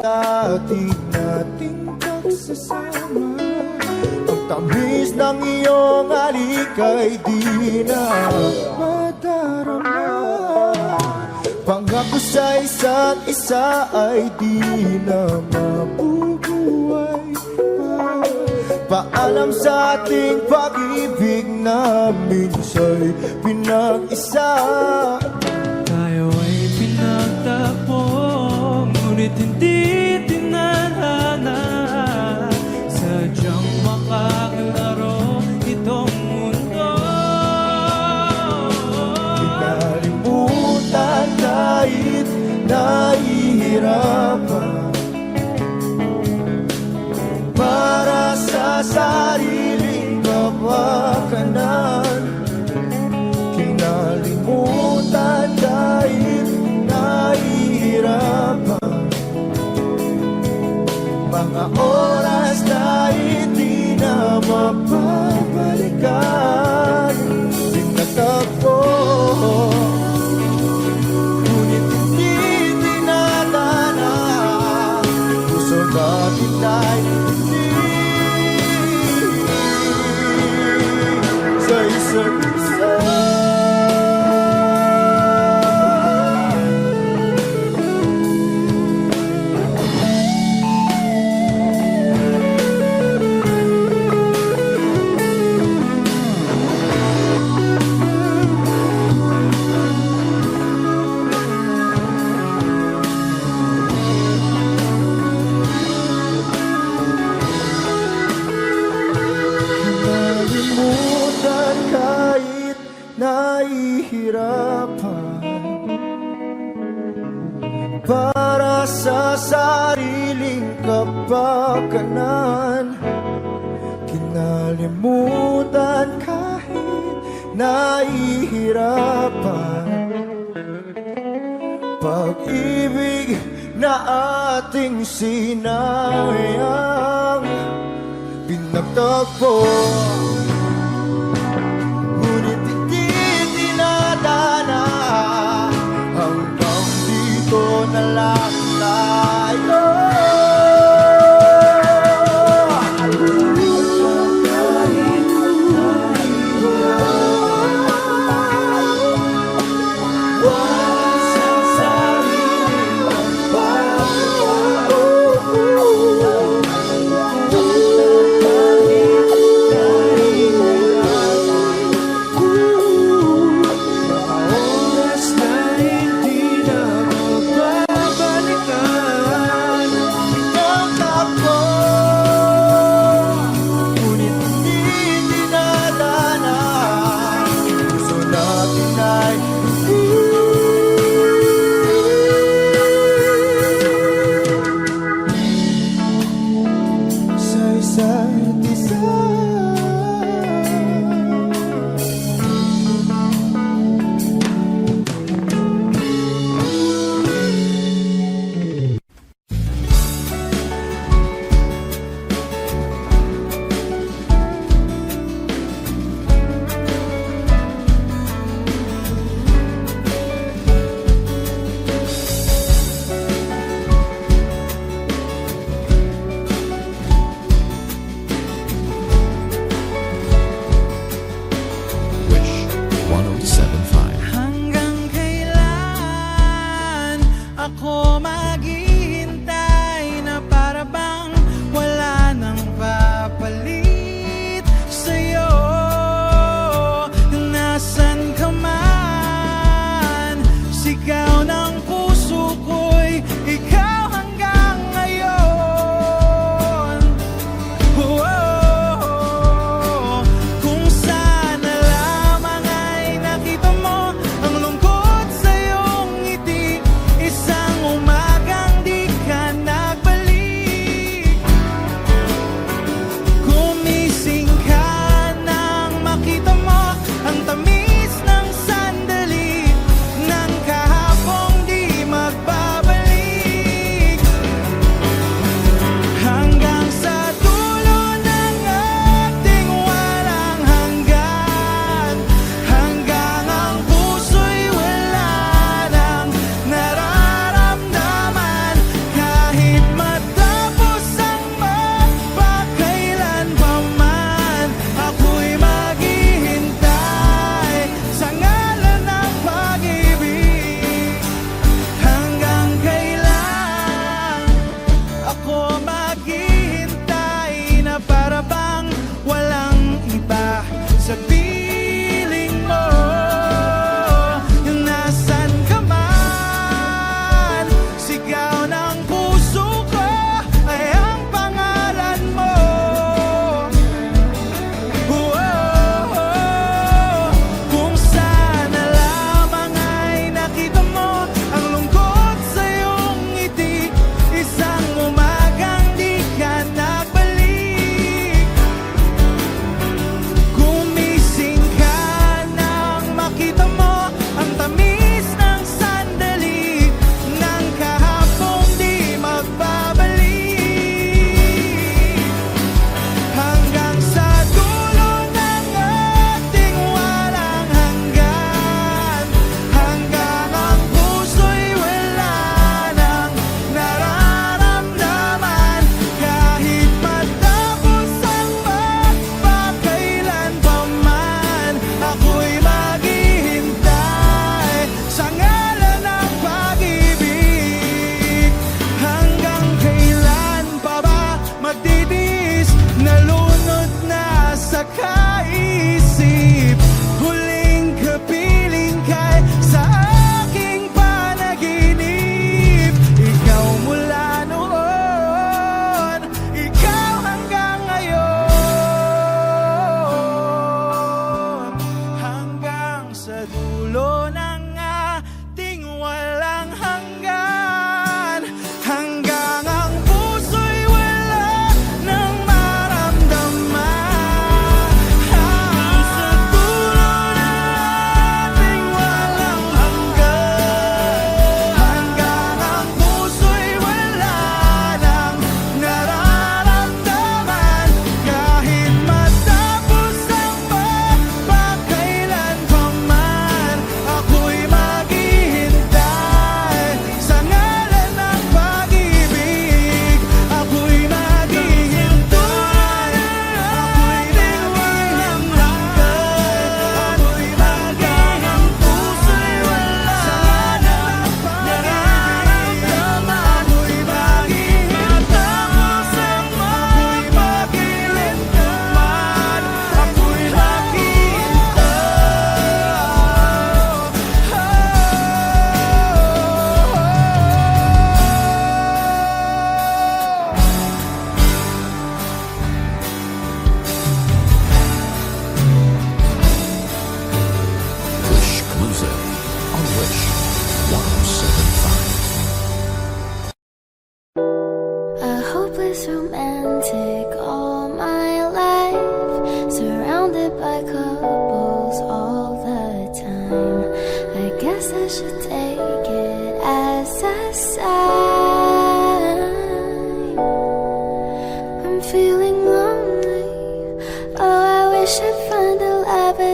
dati nating pagsasama. Ang tamis ng iyong halik ay di na madarama. Pangako sa isa't isa ay di na mabubuhay pa. Paalam sa ating pag-ibig na minsa'y pinag-isa. Tayo ay pinagtapos, ngunit hindi tinadhana. Sadyang makakalaro itong mundo. Pinalimutan kahit nahihirapan, para sa sariling kapakanan. Kinalimutan kahit nahihirapan, mga oras na hindi na mapabalikan. Tinatagpo, ngunit hindi tinadana. Puso natin ay hindi sa isa't isa. Nalimutan kahit nahihirapan, para sa sariling kapakanan. Kinalimutan kahit nahihirapan, pag-ibig na ating sinayang. Pinagtagpo, ngunit hindi tinadana. Hanggang dito na lang tayo.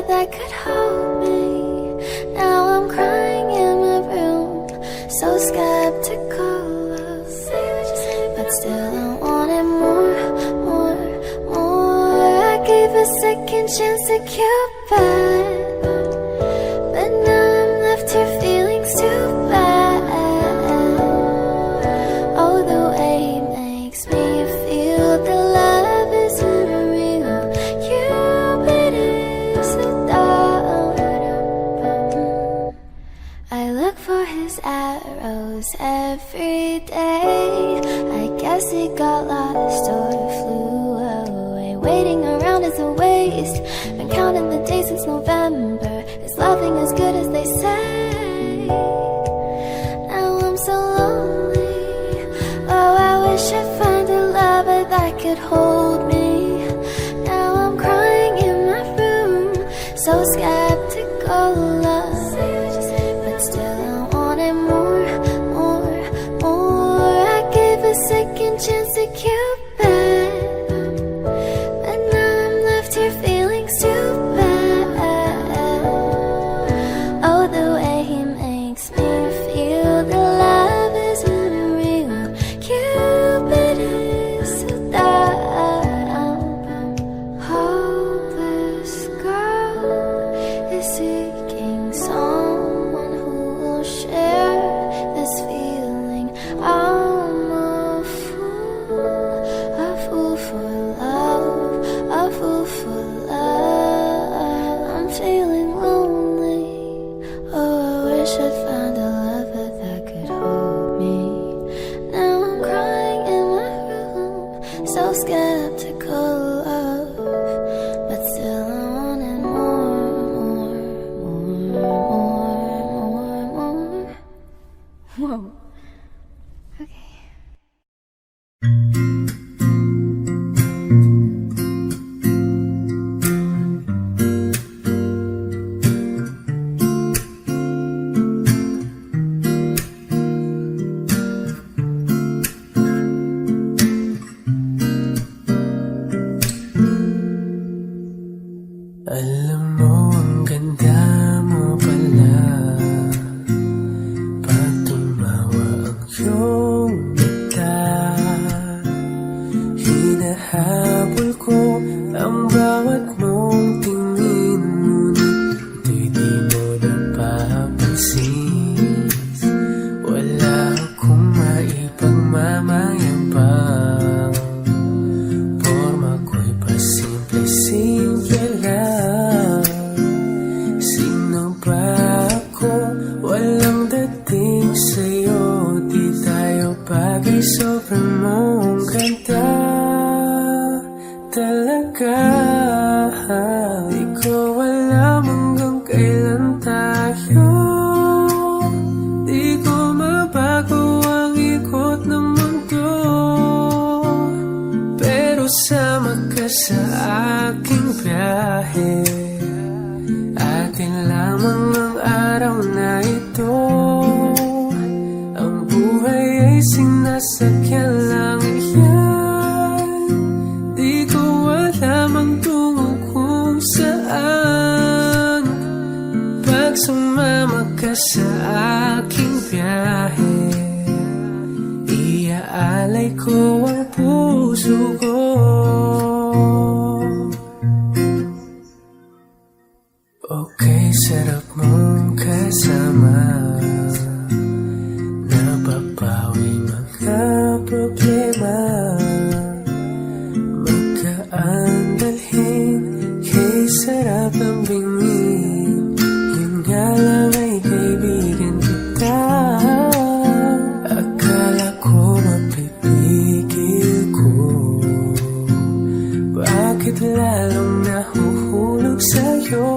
lover that could hold me. Now I'm crying in my room, so skeptical of it. But still I wanted more. I gave a second chance to Cupid, but now I'm left here feeling too bad. Oh, the way he makes me feel the love isn't real. Cupid is a dog. I look for his arrows every day. I guess he got lost or flew away. Waiting around is a waste. Been counting the days since November. Is loving as good as they say? Now I'm so lonely. Oh, I wish I'd find a lover that could hold me. Now I'm crying in my room, so skeptical of it. But still I wanted more. I gave a second chance to Cupid, but now I'm left here feeling stupid. Oh, the way he makes me feel the love isn't real. Cupid is so dumb. Hopeless girl is seeking someone who will share this feeling. I'm a fool for love, a fool for love. I'm feeling lonely. Oh, I wish I'd find a lover that could hold me. Now I'm crying in my room, so skeptical of, but still I wanted more. Whoa. Okay. Alam mo, ang ganda mo pala pag tumawa ang iyong mata. Hinahabol ko ang bawat mong tingin, ngunit ito'y di mo napapansin. Wala akong maipagmamayabang, porma ko'y pasimple-simple lang. Sino ba ako? Walang dating sa'yo. Di tayo bagay, sobrang mong ganda talaga. Di ko alam hanggang kailan tayo. Di ko mabago ang ikot ng mundo, pero sama ka sa aking biyahe. Atin lamang ang araw na ito. Ang buhay ay sinasakyan lang yan. Di ko alam ang tungo kung saan. Pag sumama ka sa aking biyahe, iaalay ko ang puso ko. Okay, sarap mong kasama. Napapawi mga problema. Magkaan dalhin, kay sarap ang bingin. Yun nga lang ay kaibigan kita. Akala ko mapipigil ko, bakit lalong nahuhulog sa'yo?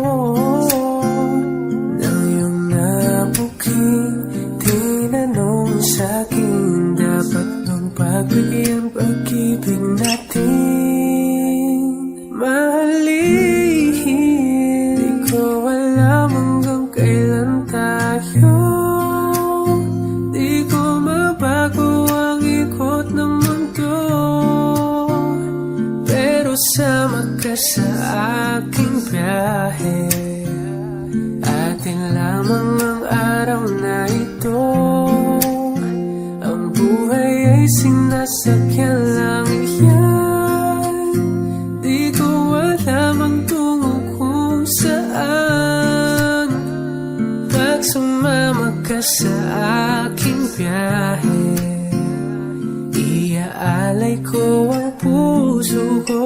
Nang iyong nabuking tinanong sa'kin, dapat bang pagbigyan pag-ibig natin? Mahalin, di ko alam hanggang kailan tayo. Di ko mabago ang ikot ng mundo, pero sama ka sa aking biyahe. Atin lamang ang araw na ito. Ang buhay ay sinasakyan lang iyan. Di ko alam ang tungo kung saan. Pag sumama ka sa aking biyahe, iaalay ko ang puso ko.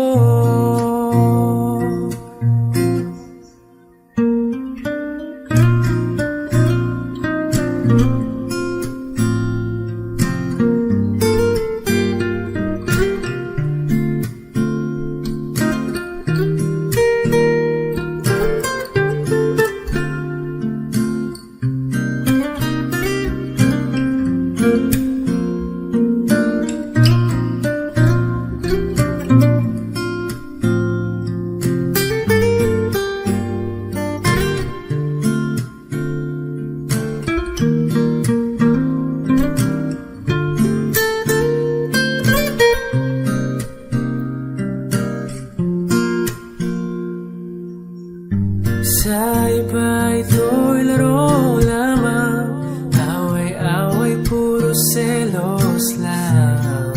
Sa iba ito'y laro lamang, away-away puro selos lang.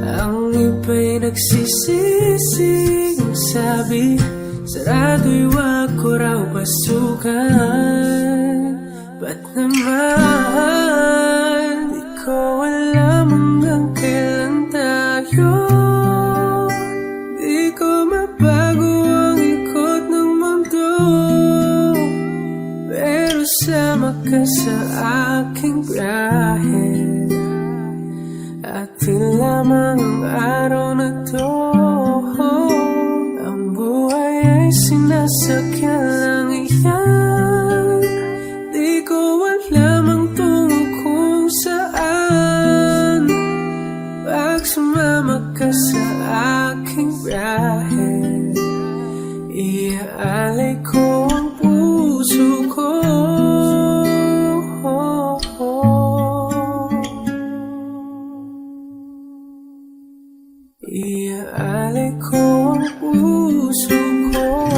Ang iba'y nagsisising sabi, sarado'y wag ko raw pasukan. Ba't naman di ko alam hanggang kailan tayo? Di ko mabago ang ikot ng mundo, pero sama ka sa aking biyahe. Atin lamang ang araw na to. Ang buhay ay sinasakyan lang iyan. Di ko alam ang tungo kung saan. Pag sumama ka sa aking biyahe, iaalay ko ang puso ko. Iaalay ko ang puso ko.